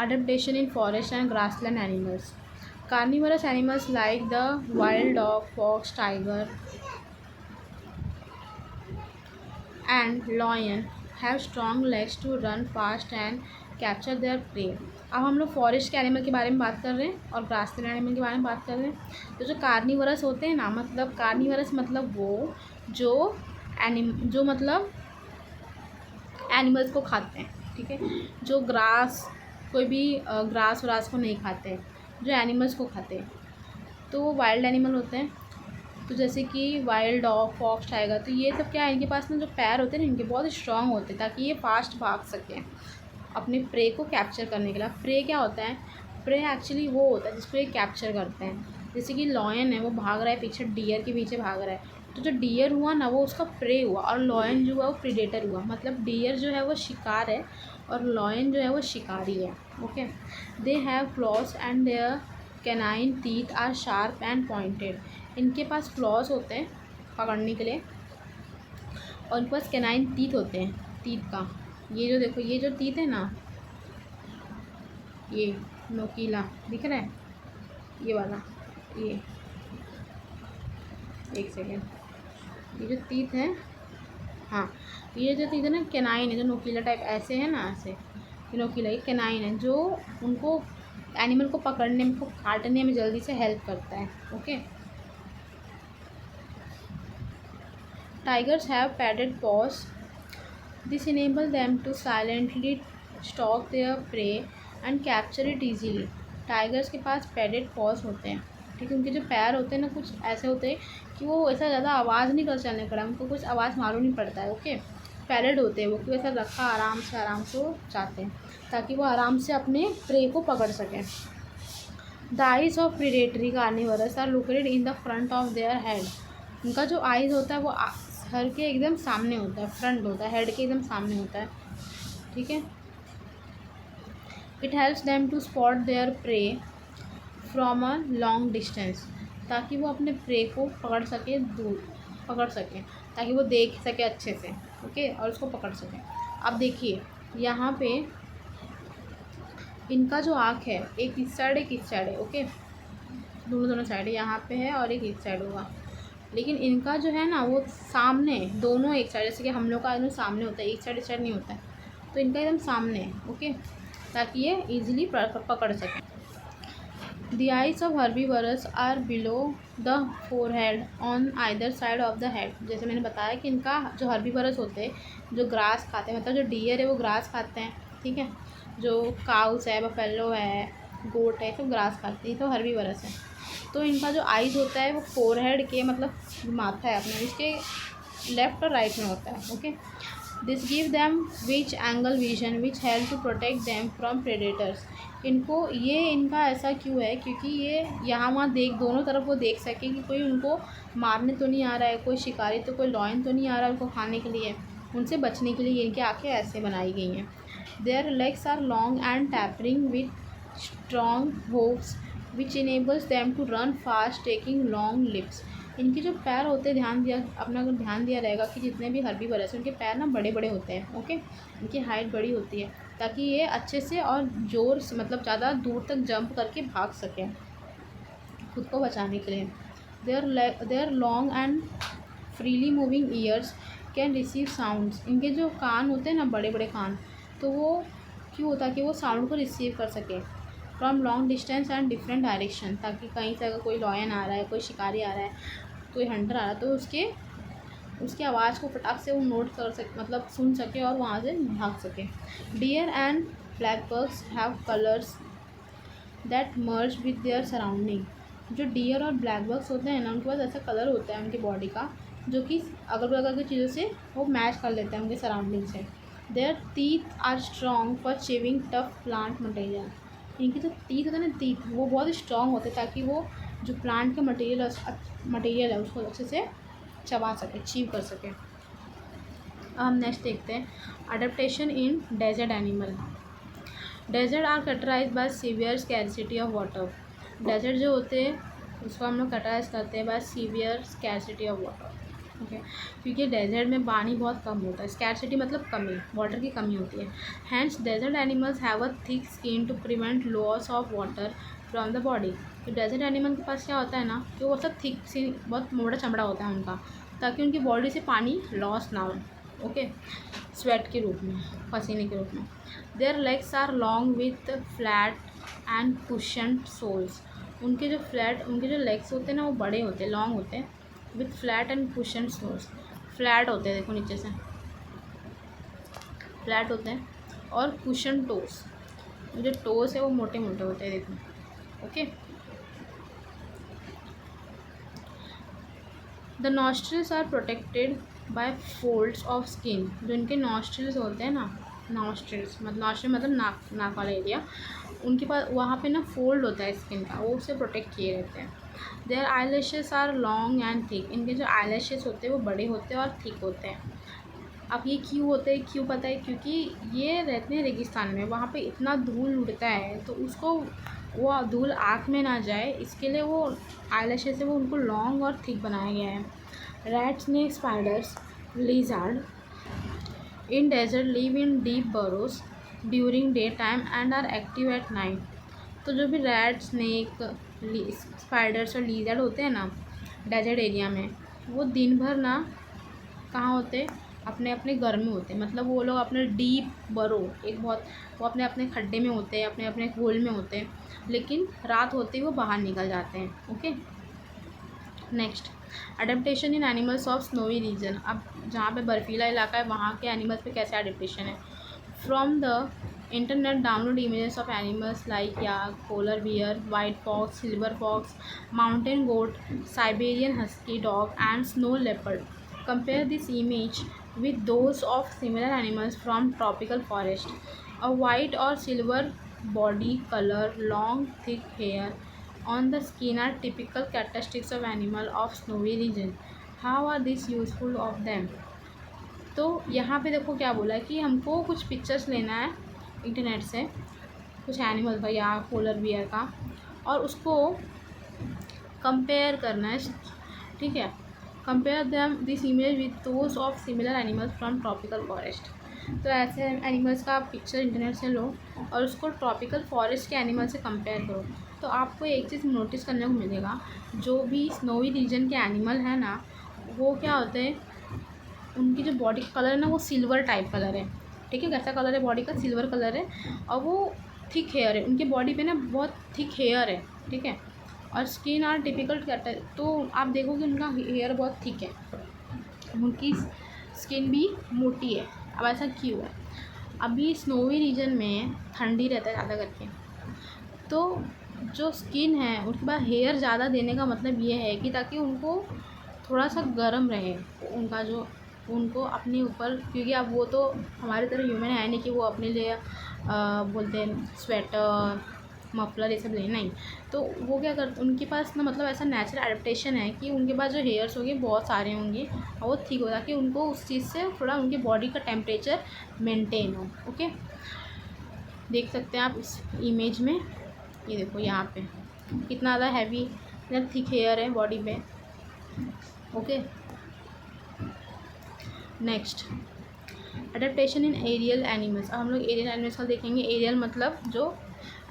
adaptation in forest and grassland animals. Carnivorous animals like the wild dog, fox, tiger, and lion have strong legs to run fast and capture their prey. अब हम लोग forest के animal के बारे में बात कर रहे हैं और ग्रासलैंड एनिमल के बारे में बात कर रहे हैं। तो जो कार्निवरस होते हैं ना, मतलब कार्निवरस मतलब वो जो मतलब एनिमल्स को खाते हैं, ठीक है, जो ग्रास कोई भी ग्रास व्रास को नहीं खाते हैं, जो एनिमल्स को खाते हैं, तो वो वाइल्ड एनिमल होते हैं। तो जैसे कि वाइल्ड डॉग, फॉक्स, टाइगर, तो ये सब क्या है, इनके पास में जो पैर होते हैं ना, इनके बहुत स्ट्रांग होते हैं ताकि ये फास्ट भाग सकें अपने प्रे को कैप्चर करने के लिए। प्रे क्या होता है? प्रे एक्चुअली वो होता है जिसको ये कैप्चर करते हैं। जैसे कि लॉयन है, वो भाग रहा है पीछे, डियर के पीछे भाग रहा है, तो जो डियर हुआ ना वो उसका प्रे हुआ, और लॉयन जो हुआ वो प्रीडेटर हुआ। मतलब डियर जो है वो शिकार है और लॉयन जो है वो शिकारी है। Okay, they have claws and their canine teeth are sharp and pointed. इनके पास क्लॉज होते हैं पकड़ने के लिए, और इनके पास कैनाइन टीथ होते हैं, टीथ का ये जो देखो, ये जो टीथ है ना, ये नोकीला दिख रहा है, ये वाला, ये एक सेकेंड, ये जो टीथ है, हाँ, ये जो टीथ है ना, कैनाइन है, जो नोकीला टाइप ऐसे है ना, ऐसे ये नोकीला, ये कैनाइन है जो उनको एनिमल को पकड़ने में, को काटने में जल्दी से हेल्प करता है। Okay, tigers have padded paws. This enables them to silently stalk their prey and capture it easily. Tigers के पास पैडेड पॉज होते हैं, ठीक है, उनके जो पैर होते हैं ना कुछ ऐसे होते हैं कि वो ऐसा ज़्यादा आवाज़ नहीं कर चलने पड़ा, उनको कुछ आवाज़ मालूम नहीं पड़ता है। ओके, पैडेड होते हैं वो, कि ऐसा रखा आराम से वो जाते हैं ताकि वो आराम से अपने प्रे को पकड़ सकें। The eyes of predatory carnivorous are located in the front of their head. उनका जो आइज़ होता है वो सर के एकदम सामने होता है, फ्रंट होता है, हेड के एकदम सामने होता है, ठीक है। It helps them to spot their prey from a long distance, ताकि वो अपने प्रे को पकड़ सके, दूर पकड़ सके, ताकि वो देख सके अच्छे से, ओके, और उसको पकड़ सके। अब देखिए यहाँ पे इनका जो आँख है, एक इस साइड एक इस साइड है, ओके, दोनों साइड है, यहाँ पे है और एक इस साइड होगा, लेकिन इनका जो है ना वो सामने, दोनों एक साइड, जैसे कि हम लोग का एकदम सामने होता है, एक साइड इस साइड नहीं होता है, तो इनका एकदम सामने है, ओके, ताकि ये इजीली पकड़ सकें। The eyes of herbivorous are below the forehead on either side of the head. जैसे मैंने बताया कि इनका जो हर्बीवरस होते हैं, जो ग्रास खाते हैं, मतलब जो डियर है वो ग्रास खाते हैं, ठीक है, जो काउस है, बफेलो है, गोट है, सब ग्रास खाते हैं, तो हर्बीवरस है। तो इनका जो आइज़ होता है वो फोरहेड के, मतलब माथा है अपना, इसके लेफ़्ट और राइट में होता है। Okay, this give them which angle vision which help to protect them from predators. इनको ये इनका ऐसा क्यों है, क्योंकि ये यहाँ वहाँ दोनों तरफ वो देख सके कि कोई उनको मारने तो नहीं आ रहा है, कोई शिकारी तो, कोई लॉयन तो नहीं आ रहा है उनको खाने के लिए, उनसे बचने के लिए इनकी आँखें ऐसे बनाई गई हैं। Their legs are long and tapering with strong hooves which enables them to run fast taking long leaps. इनके जो पैर होते हैं, अगर ध्यान दिया रहेगा कि जितने भी हर्बीवरस हैं उनके पैर ना बड़े बड़े होते हैं, ओके, इनकी हाइट बड़ी होती है ताकि ये अच्छे से और ज़ोर से, मतलब ज़्यादा दूर तक जंप करके भाग सकें खुद को बचाने के लिए। Their long and freely moving ears can receive sounds. इनके जो कान होते हैं ना, बड़े बड़े कान, तो वो क्यों होता है कि वो साउंड को रिसीव कर सके from long distance and different direction, ताकि कहीं से अगर कोई लॉयन आ रहा है, कोई शिकारी आ रहा है, कोई हंटर आ रहा है, तो उसकी आवाज़ को फटाक से वो नोट कर सके, मतलब सुन सके और वहाँ से भाग सके। Deer and blackbirds have colours that merge with their surrounding. जो डियर और ब्लैकबर्ड्स होते हैं ना, उनके पास ऐसा कलर होता है उनकी बॉडी का जो कि अगल बगल की चीज़ों से वो मैच कर लेते हैं उनके सराउंडिंग से। Their teeth are strong for chewing tough plant material. इनके जो टीथ होते हैं ना, टीथ वो बहुत स्ट्रॉन्ग होते हैं ताकि वो जो प्लांट का मटेरियल है उसको अच्छे से चबा सके, चीव कर सके। अब हम नेक्स्ट देखते हैं, adaptation in desert animal. Desert are characterised by severe scarcity of water. Desert जो होते हैं उसको हम लोग कैरेक्टराइज करते हैं by severe scarcity of water. Okay, क्योंकि डेजर्ट में पानी बहुत कम होता है, स्कैरसिटी मतलब कमी, वाटर की कमी होती है। Hence desert animals have a thick skin to prevent loss of water from the body. तो डेजर्ट एनिमल के पास क्या होता है ना कि वो मतलब थिक सी बहुत मोटा चमड़ा होता है उनका, ताकि उनकी बॉडी से पानी लॉस ना हो। ओके, स्वेट के रूप में, पसीने के रूप में। Their legs are long with flat and cushioned soles. उनके जो लेग्स होते हैं ना वो बड़े होते हैं, लॉन्ग होते हैं, with flat and cushion soles. Flat होते हैं, देखो नीचे से फ्लैट होते हैं, और कुशन टोस, जो टोस है वो मोटे मोटे होते हैं, देखो। Okay, the nostrils are protected by folds of skin. जो इनके नॉस्ट्रिल्स होते हैं ना, नॉस्ट्रिल्स मतलब नाक वाला एरिया, उनके पास वहाँ पे ना फोल्ड होता है स्किन का, वो उससे प्रोटेक्ट किए रहते हैं। Their eyelashes are long and thick. इनके जो आईलैशेस होते हैं वो बड़े होते हैं और थिक होते हैं। अब ये क्यों होते हैं, क्यों पता है? क्योंकि ये रहते हैं रेगिस्तान में, वहाँ पे इतना धूल उड़ता है, तो उसको वो धूल आँख में ना जाए, इसके लिए वो आईलैशेस से वो उनको लॉन्ग और थिक बनाया गया है। Rat, snake, spiders, lizard in desert live in deep burrows during day time and are active at night. तो जो भी रैट, स्नेक, स्पाइडर्स और लीजर्ड होते हैं ना डेजर्ट एरिया में, वो दिन भर ना कहाँ होते, अपने अपने घर में होते हैं। मतलब वो लोग अपने डीप बरो, वो अपने अपने खड्डे में होते हैं, अपने अपने होल में होते हैं, लेकिन रात होते ही वो बाहर निकल जाते हैं। Okay, next, adaptation in animals of snowy region. अब जहाँ पे बर्फीला इलाका है वहाँ के एनिमल्स पे कैसे अडेप्टेशन है। From the internet download images of animals like yak, polar bear, white fox, silver fox, mountain goat, Siberian husky dog and snow leopard. Compare this image with those of similar animals from tropical forest. A white or silver body color, long thick hair on the skin are typical characteristics of animal of snowy region. How are these useful of them? तो यहाँ पे देखो क्या बोला है कि हमको कुछ पिक्चर्स लेना है इंटरनेट से, कुछ एनिमल का या पोलर बियर का, और उसको कंपेयर करना है, ठीक है। Compare them this image with those of similar animals from tropical forest. तो ऐसे एनिमल्स का पिक्चर इंटरनेट से लो और उसको ट्रॉपिकल फॉरेस्ट के एनिमल से कंपेयर करो। तो आपको एक चीज़ नोटिस करने को मिलेगा, जो भी स्नोवी रीजन के एनिमल है ना, वो क्या होते हैं, उनकी जो बॉडी का कलर है ना वो सिल्वर टाइप कलर है, ठीक है। कैसा कलर है बॉडी का? सिल्वर कलर है, और वो थिक हेयर है, उनकी बॉडी पे ना बहुत थिक हेयर है, ठीक है। और स्किन आर टिपिकल कैटर, तो आप देखोगे उनका हेयर बहुत थिक है, उनकी स्किन भी मोटी है। अब ऐसा क्यों है? अभी स्नोवी रीजन में ठंडी रहता है ज़्यादा करके, तो जो स्किन है उनके पास हेयर ज़्यादा देने का मतलब ये है कि ताकि उनको थोड़ा सा गर्म रहे, उनका जो उनको अपने ऊपर, क्योंकि अब वो तो हमारी तरह ह्यूमन है नहीं कि वो अपने लिए बोलते हैं स्वेटर, मफलर ये सब लेना ही। तो वो क्या करते, उनके पास ना मतलब ऐसा नेचुरल एडेप्टेशन है कि उनके पास जो हेयर्स होंगे बहुत सारे होंगे और वो ठीक हो, ताकि उनको उस चीज़ से थोड़ा उनकी बॉडी का टेम्परेचर मेंटेन हो। ओके, देख सकते हैं आप इस इमेज में, ये देखो यहाँ पे कितना ज़्यादा हैवी, इतना थिक हेयर है बॉडी पे। ओके, नेक्स्ट, अडेप्टेशन इन एरियल एनिमल्स। अब हम लोग एरियल एनिमल्स का देखेंगे। एरियल मतलब जो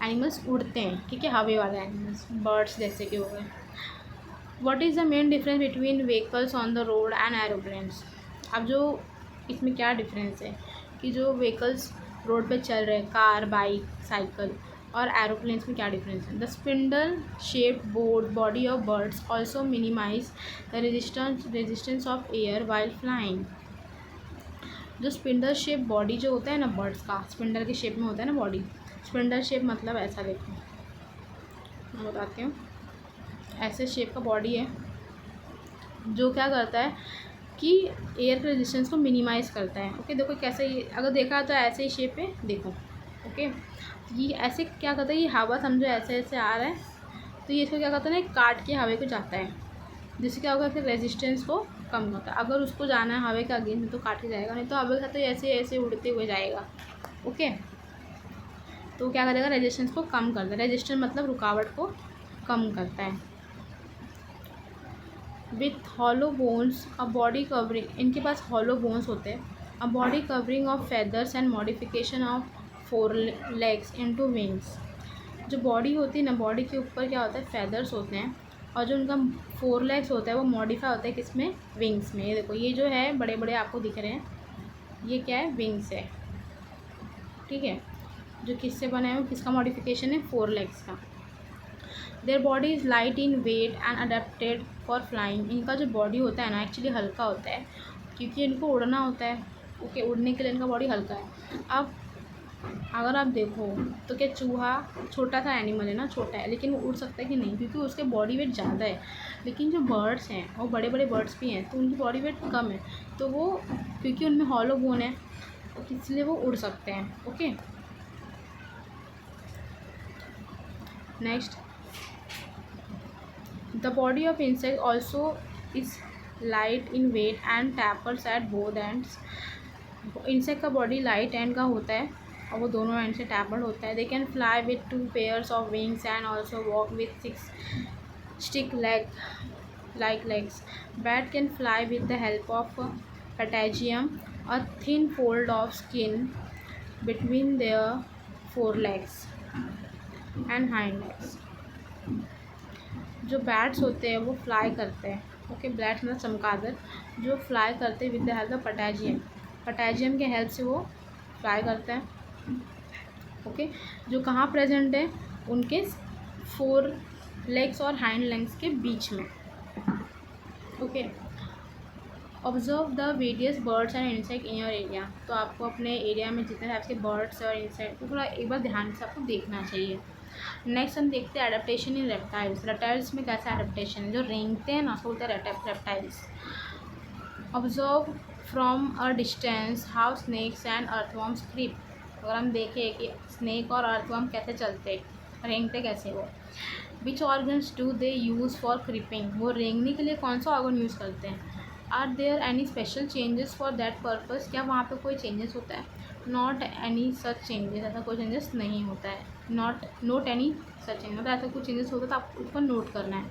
एनिमल्स उड़ते हैं, ठीक है, हवा वाले एनिमल्स, बर्ड्स जैसे कि हो गए। What is the main difference between vehicles on the road and aeroplanes. अब जो इसमें क्या डिफरेंस है कि जो व्हीकल्स रोड पे चल रहे हैं, कार, बाइक, साइकिल, और एरोप्लेन्स में क्या डिफरेंस है। The spindle shaped body of birds also minimise the resistance of air while flying. जो स्पिंडल शेप बॉडी जो होता है ना बर्ड्स का, स्पिंडल के शेप में होता है ना बॉडी। स्पिंडल शेप मतलब ऐसा, देखो मैं बताती हूँ, ऐसे शेप का बॉडी है जो क्या करता है कि एयर के रेजिस्टेंस को मिनिमाइज़ करता है। ओके, देखो कैसे, ये अगर देखा तो ऐसे ही शेप है, देखो। ओके, ये ऐसे क्या करता है, ये हवा समझो ऐसे ऐसे आ रहा है, तो ये इसको क्या करता है ना, काट के हवा को जाता है, जिससे क्या होगा फिर रेजिस्टेंस को कम होता है। अगर उसको जाना है हवा के अगेंस्ट तो काट के जाएगा, नहीं तो हवा के साथ तो ऐसे ऐसे उड़ते हुए जाएगा। ओके, तो क्या करेगा, रेजिस्टेंस को कम करता है। रेजिस्टेंस मतलब रुकावट को कम करता है। With hollow bones, a body covering, इनके पास हॉलो बोन्स होते हैं, a body covering of feathers and modification of four legs into wings. जो बॉडी होती है ना, बॉडी के ऊपर क्या होता है, फेदर्स होते हैं, और जो उनका फोर लेग्स होता है वो मॉडिफाई होता है किसमें, विंग्स में। ये देखो, ये जो है बड़े बड़े आपको दिख रहे हैं, ये क्या है, विंग्स है, ठीक है। जो किससे बना है, वो किसका मॉडिफिकेशन है, फोर लेग्स का। Their body is light in weight and adapted for flying. इनका जो बॉडी होता है ना, एक्चुअली हल्का होता है, क्योंकि इनको उड़ना होता है। ओके, उड़ने के लिए इनका बॉडी हल्का है। अब अगर आप देखो तो क्या चूहा छोटा सा एनिमल है ना, छोटा है, लेकिन वो उड़ सकता है कि नहीं, क्योंकि उसके बॉडी वेट ज़्यादा है। लेकिन जो बर्ड्स हैं, वो बड़े बड़े बर्ड्स भी हैं, तो उनकी बॉडी वेट कम है, तो वो क्योंकि उनमें हॉलो बोन है, तो इसलिए वो उड़ सकते हैं। Okay, next, the body of insect also is light in weight and tapers at both ends. Insect का बॉडी लाइट एंड का होता है और वो दोनों एंड से टैपर्ड होता है। They can fly with 2 pairs of wings and also walk with 6 stick like legs. Bat can fly with the help of patagium, a thin fold of skin between their forelegs and hind legs. जो bats होते हैं वो fly करते हैं। Okay, bats मतलब चमगादड़, जो fly करते हैं विद द हेल्प ऑफ पटाजियम। पटाजियम के हेल्प से वो फ्लाई करते हैं। ओके, जो कहाँ प्रेजेंट है, उनके फोर लेग्स और हाइंड लेग्स के बीच में। Okay, observe the various birds and insect in your area. तो आपको अपने एरिया में जितने टाइप के बर्ड्स और इंसेक्ट को थोड़ा एक बार ध्यान से आपको देखना चाहिए। नेक्स्ट हम देखते हैं एडेप्टेशन इन रेप्टाइल्स। रेप्टाइल्स में कैसा एडेप्टेशन है, जो रेंगते हैं ना, उसको बोलते हैं reptiles. Observe from a distance how snakes and earthworms creep. अगर हम देखें कि स्नेक और अर्थवर्म कैसे चलते, रेंगते कैसे वो। Which organs do they use for creeping. वो रेंगने के लिए कौन सा ऑर्गन यूज़ करते हैं। Are there any special changes for that purpose. क्या वहाँ पे कोई चेंजेस होता है। नॉट एनी सच चेंजेस, ऐसा कोई चेंजेस नहीं होता है। नोट एनी सच चेंजेस, मतलब ऐसा कुछ चेंजेस होता है तो आपको उसको नोट करना है।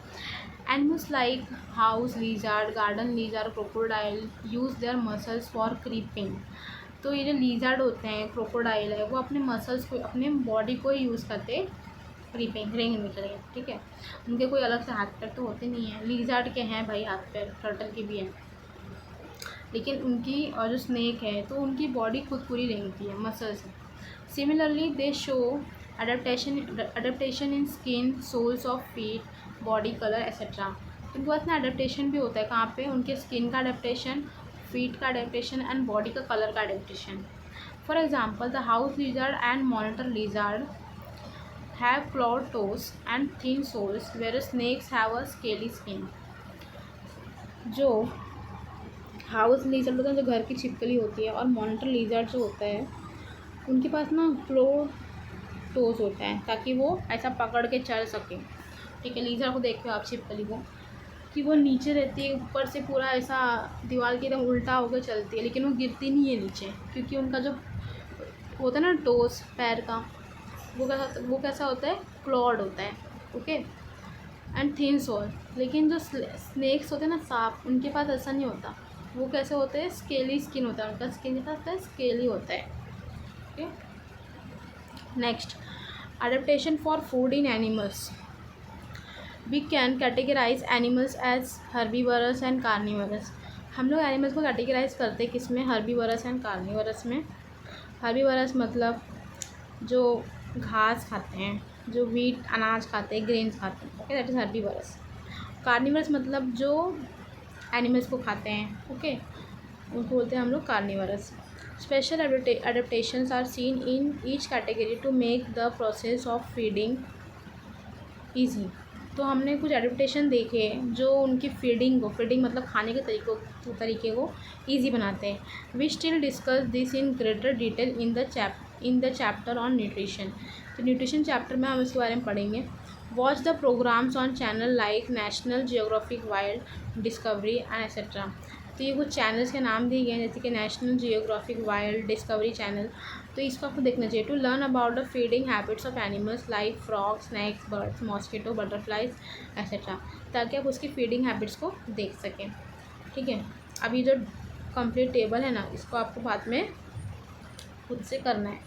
Animals like house lizard, garden lizard, crocodile use their muscles for creeping. तो ये जो लीजार्ड होते हैं, क्रोकोडाइल है, वो अपने मसल्स को, अपने बॉडी को ही यूज़ करते हैं क्रीपिंग, रेंगने के लिए, ठीक है। उनके कोई अलग से हाथ पैर तो होते नहीं हैं। लीजार्ड के हैं भाई हाथ पैर, टर्टल के भी हैं, लेकिन उनकी, और जो स्नेक है तो उनकी बॉडी खुद पूरी रेंगती है मसल से। Similarly they show adaptation in skin, soles of feet, body colour etcetera. उनके पास ना अडेप्टेशन भी होता है, कहाँ पे, उनके स्किन का अडेप्टेशन, फीट का अडेप्टेशन एंड बॉडी का कलर का adaptation. For example, the house lizard and monitor lizard have clawed toes and thin soles, whereas snakes have a scaly skin. जो हाउस लीजर्ड होता है, जो घर की छिपकली होती है, और मॉनिटर लीजर्ड जो होता है, उनके पास ना क्लोड टोज होता है, ताकि वो ऐसा पकड़ के चल सके, ठीक है। लीजर्ड को देखते हो आप, छिपकली को, कि वो नीचे रहती है, ऊपर से पूरा ऐसा दीवार के एकदम उल्टा होकर चलती है, लेकिन वो गिरती नहीं है नीचे, क्योंकि उनका जो होता है ना टोस पैर का, वो कैसा होता है, क्लॉड होता है। Okay, and thin sole. लेकिन जो स्नेक्स होते हैं ना, सांप, उनके पास ऐसा नहीं होता। वो कैसे होते हैं, स्केली स्किन होता है उनका, स्किन जैसा होता है, स्केली होता है। Okay, next, adaptation for food in animals. We can categorise animals as herbivorous and carnivorous. हम लोग एनिमल्स को कैटेगराइज करते हैं किस में, हर्बीवरस एंड कार्निवरस में। हर्बीवरस मतलब जो घास खाते हैं, जो व्हीट अनाज खाते हैं, ग्रेन्स खाते हैं, okay, that is herbivores. Carnivorous मतलब जो एनिमल्स को खाते हैं, ओके, उनको बोलते हैं हम लोग carnivorous. Special adaptations are seen in each category to make the process of feeding easy. तो हमने कुछ एडेप्टेशन देखे जो उनकी फीडिंग मतलब खाने के तरीके को ईजी बनाते हैं। We still discuss this in greater detail in the chapter on nutrition. तो न्यूट्रिशन चैप्टर में हम इसके बारे में पढ़ेंगे। Watch the programmes on channel like National Geographic, wild, Discovery and etcetera. तो ये कुछ चैनल्स के नाम दिए गए हैं, जैसे कि National Geographic, wild, Discovery channel. तो तो इसको आपको देखना चाहिए। To learn about the feeding habits of animals like frog, snakes, birds, mosquito, butterflies etcetera, ताकि आप उसकी फीडिंग हैबिट्स को देख सकें। ठीक है, अभी जो कंप्लीट टेबल है ना, इसको आपको बाद में खुद से करना है।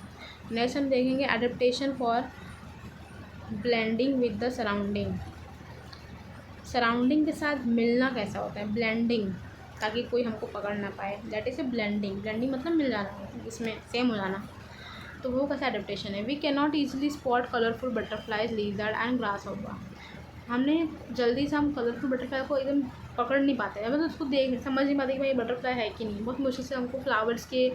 नेक्स्ट हम देखेंगे adaptation for blending with the surrounding. Surrounding के साथ मिलना कैसा होता है, ब्लेंडिंग, ताकि कोई हमको पकड़ ना पाए, that is a blending. Blending मतलब मिल जाना, इसमें सेम हो जाना। तो वो कैसा एडेप्टेशन है। We can not easily spot colourful butterflies, lizard and grass होगा। हमने जल्दी से हम कलरफुल बटरफ्लाई को एकदम पकड़ नहीं पाते हैं, मतलब उसको देख समझ नहीं पाते कि भाई ये बटरफ्लाई है कि नहीं। बहुत मुश्किल से हमको फ्लावर्स के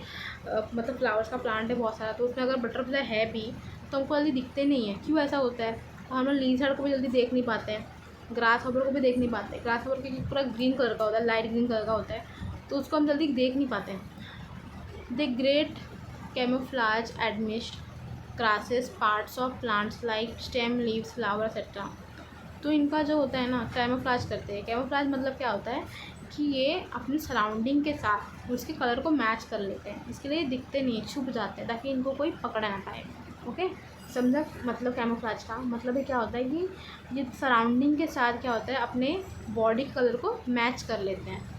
मतलब फ्लावर्स का प्लांट है बहुत सारा, तो उसमें अगर बटरफ्लाई है भी तो हमको जल्दी दिखते नहीं है। क्यों ऐसा होता है। और हम लोग लीजर्ड को भी जल्दी देख नहीं पाते हैं, ग्रास हॉपर को भी देख नहीं पाते। ग्रास हॉपर क्योंकि पूरा ग्रीन कलर का होता है, लाइट ग्रीन कलर का होता है, तो उसको हम जल्दी देख नहीं पाते हैं। The great camouflage amidst grasses parts of plants like stem, leaves, flower etcetera. तो इनका जो होता है ना, कैमोफ्लाज करते हैं। कैमोफ्लाज मतलब क्या होता है कि ये अपनी सराउंडिंग के साथ उसके कलर को मैच कर लेते हैं, इसके लिए दिखते नहीं, छुप जाते हैं ताकि इनको कोई पकड़ ना पाए। ओके, समझा मतलब कैमोफ्लाज का मतलब ये क्या होता है कि ये सराउंडिंग के साथ क्या होता है, अपने बॉडी कलर को मैच कर लेते हैं।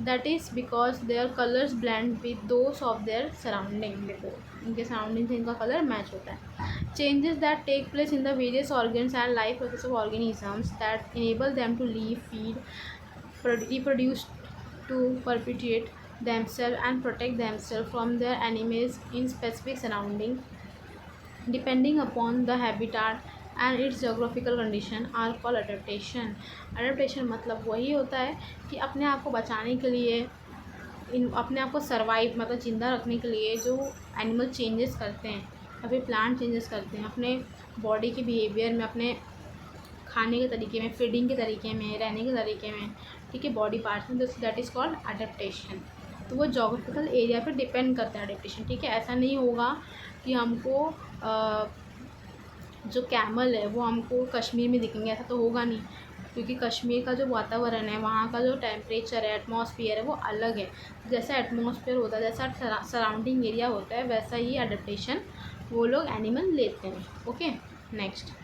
That is because their colours blend with those of their surrounding. देखो इनके सराउंडिंग से इनका कलर मैच होता है। Changes that take place in the various organs and life process of organisms that enable them to live, feed, reproduce, to perpetuate themselves and protect themselves from their enemies in specific surrounding, depending upon the habitat and its geographical condition, are called adaptation. Adaptation मतलब वही होता है कि अपने आप को बचाने के लिए, इन अपने आप को सर्वाइव मतलब ज़िंदा रखने के लिए जो एनिमल चेंजेस करते हैं या फिर प्लांट चेंजेस करते हैं अपने बॉडी के बिहेवियर में, अपने खाने के तरीके में, फीडिंग के तरीके में, रहने के तरीके में, ठीक है, बॉडी पार्ट्स में, दैट इज़ कॉल्ड अडेप्टेशन। तो वो जोग्राफिकल एरिया पे डिपेंड करता है अडेप्टेशन। ठीक है, ऐसा नहीं होगा कि हमको जो कैमल है वो हमको कश्मीर में दिखेंगे, ऐसा तो होगा नहीं, क्योंकि कश्मीर का जो वातावरण है, वहाँ का जो टेम्परेचर है, एटमॉस्फेयर है, वो अलग है। जैसा एटमॉस्फेयर होता है, जैसा सराउंडिंग एरिया होता है, वैसा ही अडेप्टेशन वो लोग एनिमल लेते हैं। ओके, नेक्स्ट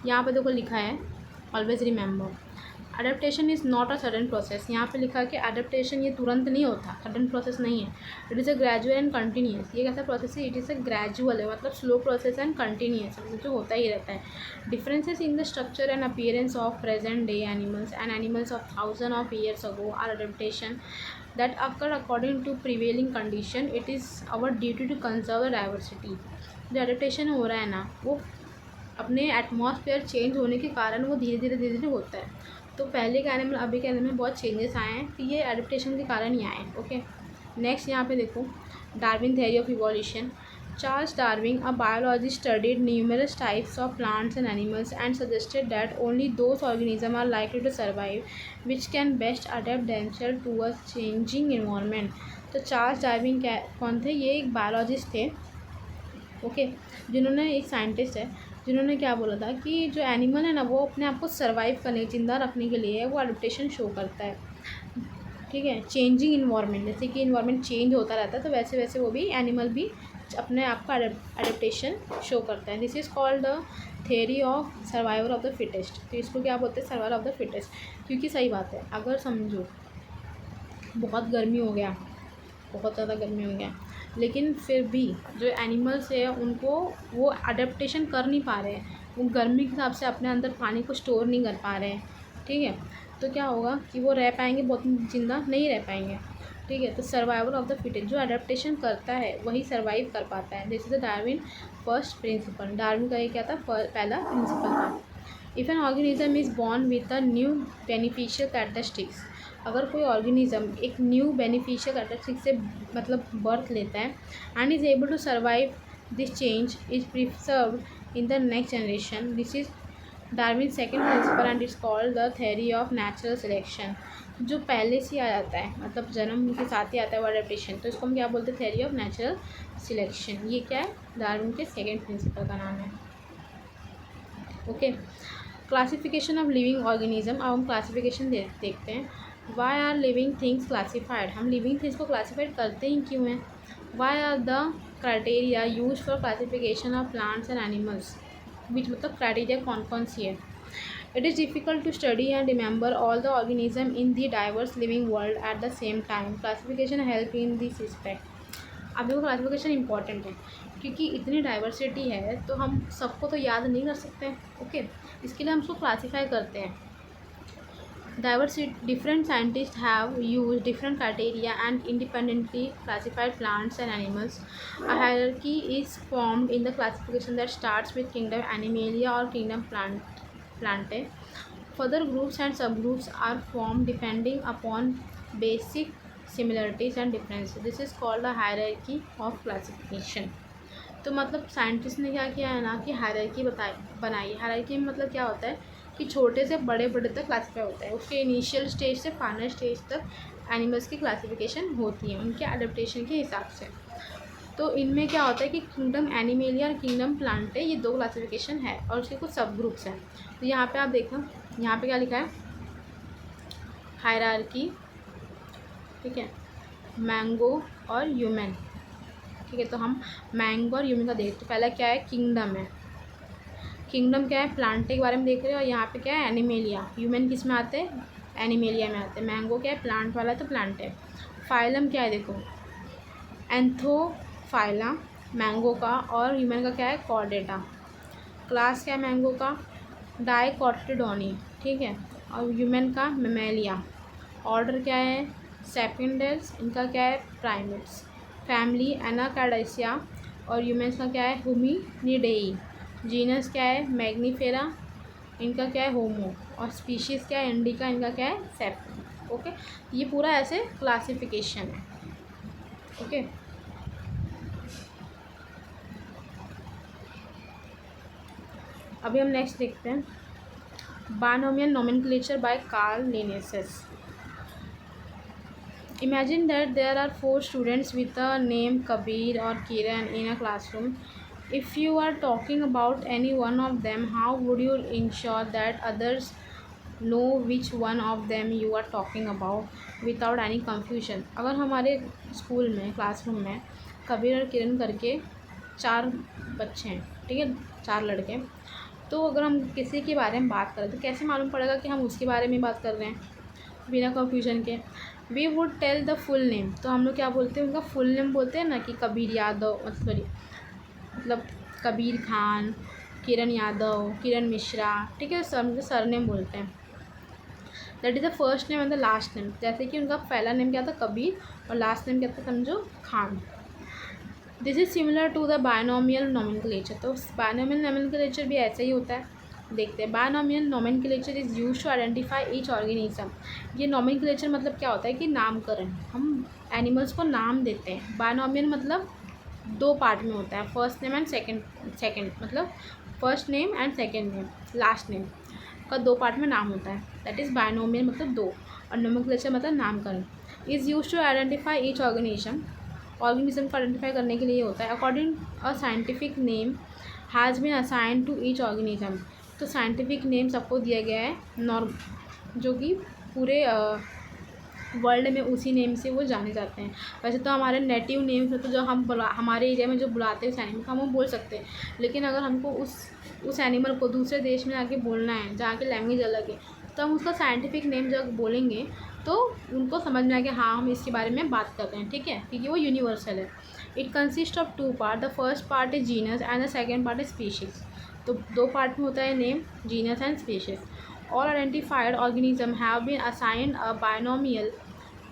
यहाँ पे देखो लिखा है always remember adaptation is not a sudden process. यहाँ पे लिखा है कि अडेप्टेशन ये तुरंत नहीं होता, सडन प्रोसेस नहीं है। It is a gradual and continuous. ये कैसा प्रोसेस है, इट इज़ अ ग्रेजुअल है, मतलब स्लो प्रोसेस एंड कंटिन्यूस, मतलब जो होता ही रहता है। Differences in the structure and appearance of present day animals and animals of thousand of years ago are adaptation that occur according to prevailing condition. It is our duty to conserve the diversity. जो adaptation हो रहा है ना, वो अपने atmosphere change होने के कारण वो धीरे धीरे होता है। तो पहले के एनिमल अभी के एनिमल में बहुत चेंजेस आए हैं, तो ये एडेप्टेशन के कारण ही आए हैं। ओके, नेक्स्ट यहाँ पे देखो Darwin theory of evolution. Charles Darwin, a biologist, studied numerous types of plants and animals and suggested that only those organisms are likely to survive which can best adapt themselves to a changing environment. तो Charles Darwin क्या कौन थे, ये एक biologist थे। Okay, जिन्होंने एक scientist है, जिन्होंने क्या बोला था कि जो एनिमल है ना, वो अपने आप को सर्वाइव करने, ज़िंदा रखने के लिए वो एडेप्टेशन शो करता है। ठीक है, चेंजिंग इन्वायरमेंट, जैसे कि इन्वायरमेंट चेंज होता रहता है, तो वैसे वैसे वो भी एनिमल भी अपने आप का एडेप्टेशन शो करता है। This is called the theory of survival of the fittest. तो इसको क्या बोलते हैं, सर्वाइवल ऑफ द फिटेस्ट। क्योंकि सही बात है, अगर समझो बहुत गर्मी हो गया, बहुत ज़्यादा गर्मी हो गया, लेकिन फिर भी जो एनिमल्स है उनको वो अडेप्टेशन कर नहीं पा रहे हैं, वो गर्मी के हिसाब से अपने अंदर पानी को स्टोर नहीं कर पा रहे हैं। ठीक है, तो क्या होगा कि वो रह पाएंगे, बहुत जिंदा नहीं रह पाएंगे। ठीक है, तो सर्वाइवल ऑफ द फिटेस्ट, जो अडेप्टेशन करता है वही सर्वाइव कर पाता है। This is the Darwin first principle. Darwin का ये क्या था, पहला प्रिंसिपल था। If an organism is born with a new beneficial characteristics, अगर कोई ऑर्गेनिज्म एक न्यू बेनिफिशियल कैरेक्टरिस्टिक से मतलब बर्थ लेता है and is able to survive this change is preserved in the next generation, this is Darwin second principle and it's called the theory of natural selection. जो पहले से आ जाता है, मतलब जन्म के साथ ही आता है वो एडेप्टेशन, तो इसको हम क्या बोलते हैं, थ्योरी ऑफ नेचुरल सिलेक्शन। ये क्या है, डार्विन के सेकेंड प्रिंसिपल का नाम है। Okay, classification of living organism. अब हम क्लासिफिकेशन देखते हैं। Why are living things classified, हम लिविंग थिंग्स को क्लासीफाइड करते ही क्यों हैं। Why are the criteria use for classification of plants and animals, which मतलब क्राइटेरिया कौन कौन सी है। It is difficult to study and remember all the organism in the diverse living world at the same time, classification help in this respect. अब देखो classification important है क्योंकि इतनी डाइवर्सिटी है तो हम सबको तो याद नहीं कर सकते। ओके, इसके लिए हम उसको क्लासीफाई करते हैं। Different scientists have used different criteria and independently classified plants and animals. A hierarchy is formed in the classification that starts with kingdom Animalia or kingdom Plantae. Further groups and subgroups are formed depending upon basic similarities and differences. This is called a hierarchy of classification. तो मतलब scientist ने क्या किया है ना कि hierarchy बनाई। Hierarchy में मतलब क्या होता है कि छोटे से बड़े बड़े तक क्लासीफाई होता है, उसके इनिशियल स्टेज से फाइनल स्टेज तक एनिमल्स की क्लासिफिकेशन होती है उनके अडेप्टेशन के हिसाब से। तो इनमें क्या होता है कि किंगडम एनिमेलिया और किंगडम प्लांटे, ये दो क्लासिफिकेशन है और उसके कुछ सब ग्रुप्स हैं। तो यहाँ पे आप देखो, यहाँ पे क्या लिखा है, हायरार्की, ठीक है, मैंगो और ह्यूमन। ठीक है, तो हम मैंगो और ह्यूमन का देखते। तो पहला क्या है, किंगडम है। किंगडम क्या है, प्लांटे के बारे में देख रहे हो, और यहाँ पे क्या है, एनिमेलिया। ह्यूमन किस में आते हैं, एनिमेलिया में आते हैं। मैंगो क्या है, प्लांट वाला है तो प्लांट है। फाइलम क्या है, देखो एंथोफाइला मैंगो का, और ह्यूमन का क्या है, कॉर्डेटा। क्लास क्या है मैंगो का, डाइकोटिडोनी, ठीक है, और ह्यूमन का मेमेलिया। ऑर्डर क्या है, सेपिडेंस, इनका क्या है, प्राइमेट्स। फैमिली एनाकार्डिया और ह्यूमन्स का क्या है, होमिनिडेई। जीनस क्या है, मैग्नीफेरा, इनका क्या है, होमो। और स्पीशीज़ क्या है, इंडिका, इनका क्या है, सेप। ओके, ये पूरा ऐसे क्लासिफिकेशन है। ओके, अभी हम नेक्स्ट देखते हैं, binomial nomenclature by Carl Linnaeus. Imagine that there are 4 students with a name Kabir or Kiran in a classroom. If you are talking about any one of them, how would you ensure that others know which one of them you are talking about without any confusion? अगर हमारे school में classroom में कबीर और किरण करके 4 बच्चे हैं, ठीक है, 4 लड़के, तो अगर हम किसी के बारे में बात करें तो कैसे मालूम पड़ेगा कि हम उसके बारे में बात कर रहे हैं बिना कन्फ्यूजन के। We would tell the full name, तो हम लोग क्या बोलते हैं, उनका फुल नेम बोलते हैं ना, कि कबीर यादव, मतलब कबीर खान, किरण यादव, किरण मिश्रा, ठीक है, सर नेम बोलते हैं। That is the first name and the last name. जैसे कि उनका पहला नेम क्या था, कबीर, और लास्ट नेम क्या था, समझो, Khan. This is similar to the binomial nomenclature. तो बायनोमियल नोमेनक्लेचर भी ऐसे ही होता है। देखते हैं, binomial nomenclature is used to identify each organism. ये नोमेनक्लेचर मतलब क्या होता है कि नामकरण, हम एनिमल्स को नाम देते हैं। बायनोमियल मतलब 2 पार्ट में होता है, फर्स्ट नेम एंड सेकेंड मतलब first name and second name, last name का 2 पार्ट में नाम होता है। दैट इज़ बायनोमियल मतलब 2, और नोमेनक्लेचर मतलब नामकरण। Is used to identify each organism को आइडेंटिफाई करने के लिए होता है। According a scientific name has been assigned to each organism. तो साइंटिफिक नेम सबको दिया गया है, जो कि पूरे वर्ल्ड में उसी नेम से वो जाने जाते हैं। वैसे तो हमारे नेटिव नेम से तो जो हम हमारे एरिया में जो बुलाते हैं उस एनिमल को हम बोल सकते हैं, लेकिन अगर हमको उस एनिमल को दूसरे देश में जाके बोलना है जहाँ की लैंग्वेज अलग है, तो हम उसका साइंटिफिक नेम जब बोलेंगे तो उनको समझ में आएगा हाँ हम इसके बारे में बात कर रहे हैं, ठीक है, क्योंकि वो यूनिवर्सल है। It consist of 2 part, the first part is genus and the second part is species. तो 2 पार्ट में होता है name, genus and species. All identified organism have been assigned a binomial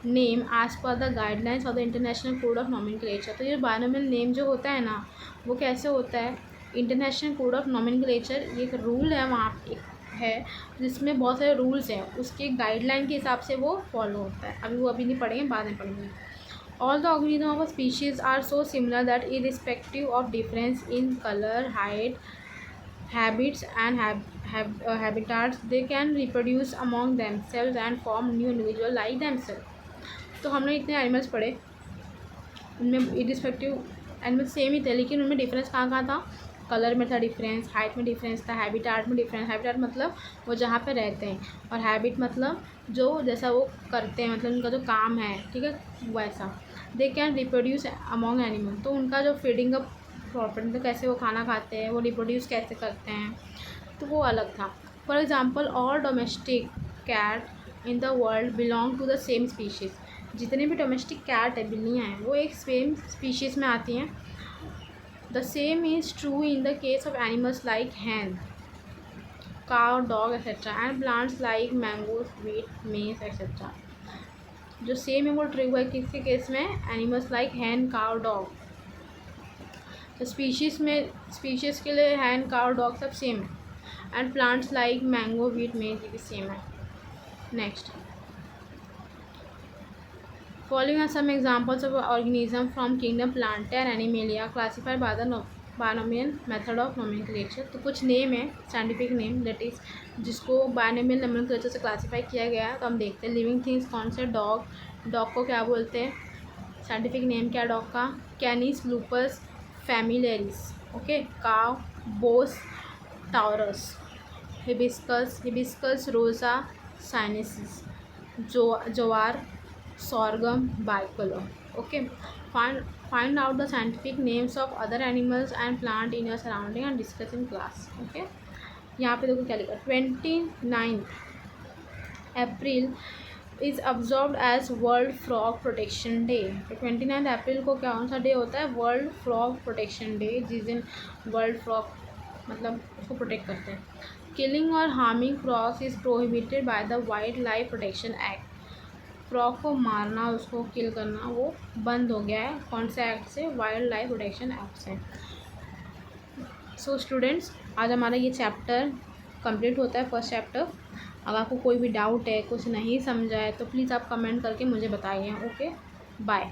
name as per the guidelines of the international code of nomenclature. तो ये binomial name जो होता है ना, वो कैसे होता है, इंटरनेशनल कोड ऑफ नोमेनक्लेचर, ये एक रूल है वहाँ है जिसमें बहुत सारे रूल्स हैं, उसके गाइडलाइन के हिसाब से वो फॉलो होता है। अभी वो अभी नहीं पढ़ेंगे, बाद में पढ़ेंगे। All the organism of a species are so similar that irrespective of difference in colour, height, habits and habitats, they can reproduce among themselves and form new individual like themselves। तो हमने इतने एनिमल्स पढ़े, उनमें irrespective animals same ही थे, लेकिन उनमें difference कहाँ कहाँ था, कलर में था डिफरेंस, हाइट में डिफरेंस था, हैबिटाट में डिफरेंस। हैबिटाट मतलब वो जहाँ पे रहते हैं, और हैबिट मतलब जो जैसा वो करते हैं, मतलब उनका जो काम है, ठीक है, वैसा। They can reproduce among animal, तो उनका जो फीडिंग का प्रॉपर्टी, तो कैसे वो खाना खाते हैं, वो रिप्रोड्यूस कैसे करते हैं, तो वो अलग था। For example all domestic cat in the world belong to the same species, जितने भी डोमेस्टिक कैट है, बिल्लियाँ हैं, वो एक सेम स्पीशीज़ में आती हैं। The same is true in the case of animals like hen, cow, dog etc. And plants like mangoes, wheat, maize etc. जो सेम है वो ट्रू है किसके केस में, animals like hen, cow, dog। तो स्पीशीज़ के लिए hen, cow, dog सब सेम है, and plants like mango, wheat, maize ये भी सेम है। Next, following are some examples of organism from kingdom Plantae and Animalia classified by the binomial method of nomenclature. तो कुछ name है, scientific name that is, जिसको binomial nomenclature से classify किया गया है। तो हम देखते हैं लिविंग थिंग्स कौन से, डॉग को क्या बोलते हैं, साइंटिफिक नेम क्या डॉग का, कैनिस loops familiaris, okay. Cow, Bos taurus, Hibiscus rosa sinensis, jowar sorghum, bicolor, okay। Find out the scientific names of other animals and plant in your surrounding and discuss in class, okay। यहाँ पे देखो क्या लिखा, 29 April is observed as world frog protection day. तो 29 अप्रैल को कौन सा day होता है, वर्ल्ड फ्रॉग प्रोटेक्शन डे, जिस दिन वर्ल्ड फ्रॉग मतलब उसको प्रोटेक्ट करते हैं। किलिंग और harming frogs is prohibited by the wild life protection act. Frog को मारना, उसको किल करना वो बंद हो गया है, कौन से एक्ट से, वाइल्ड लाइफ प्रोटेक्शन एक्ट से। सो स्टूडेंट्स, आज हमारा ये चैप्टर कंप्लीट होता है, फर्स्ट चैप्टर। अगर आपको कोई भी डाउट है, कुछ नहीं समझा है, तो प्लीज़ आप कमेंट करके मुझे बताइए, ओके। बाय।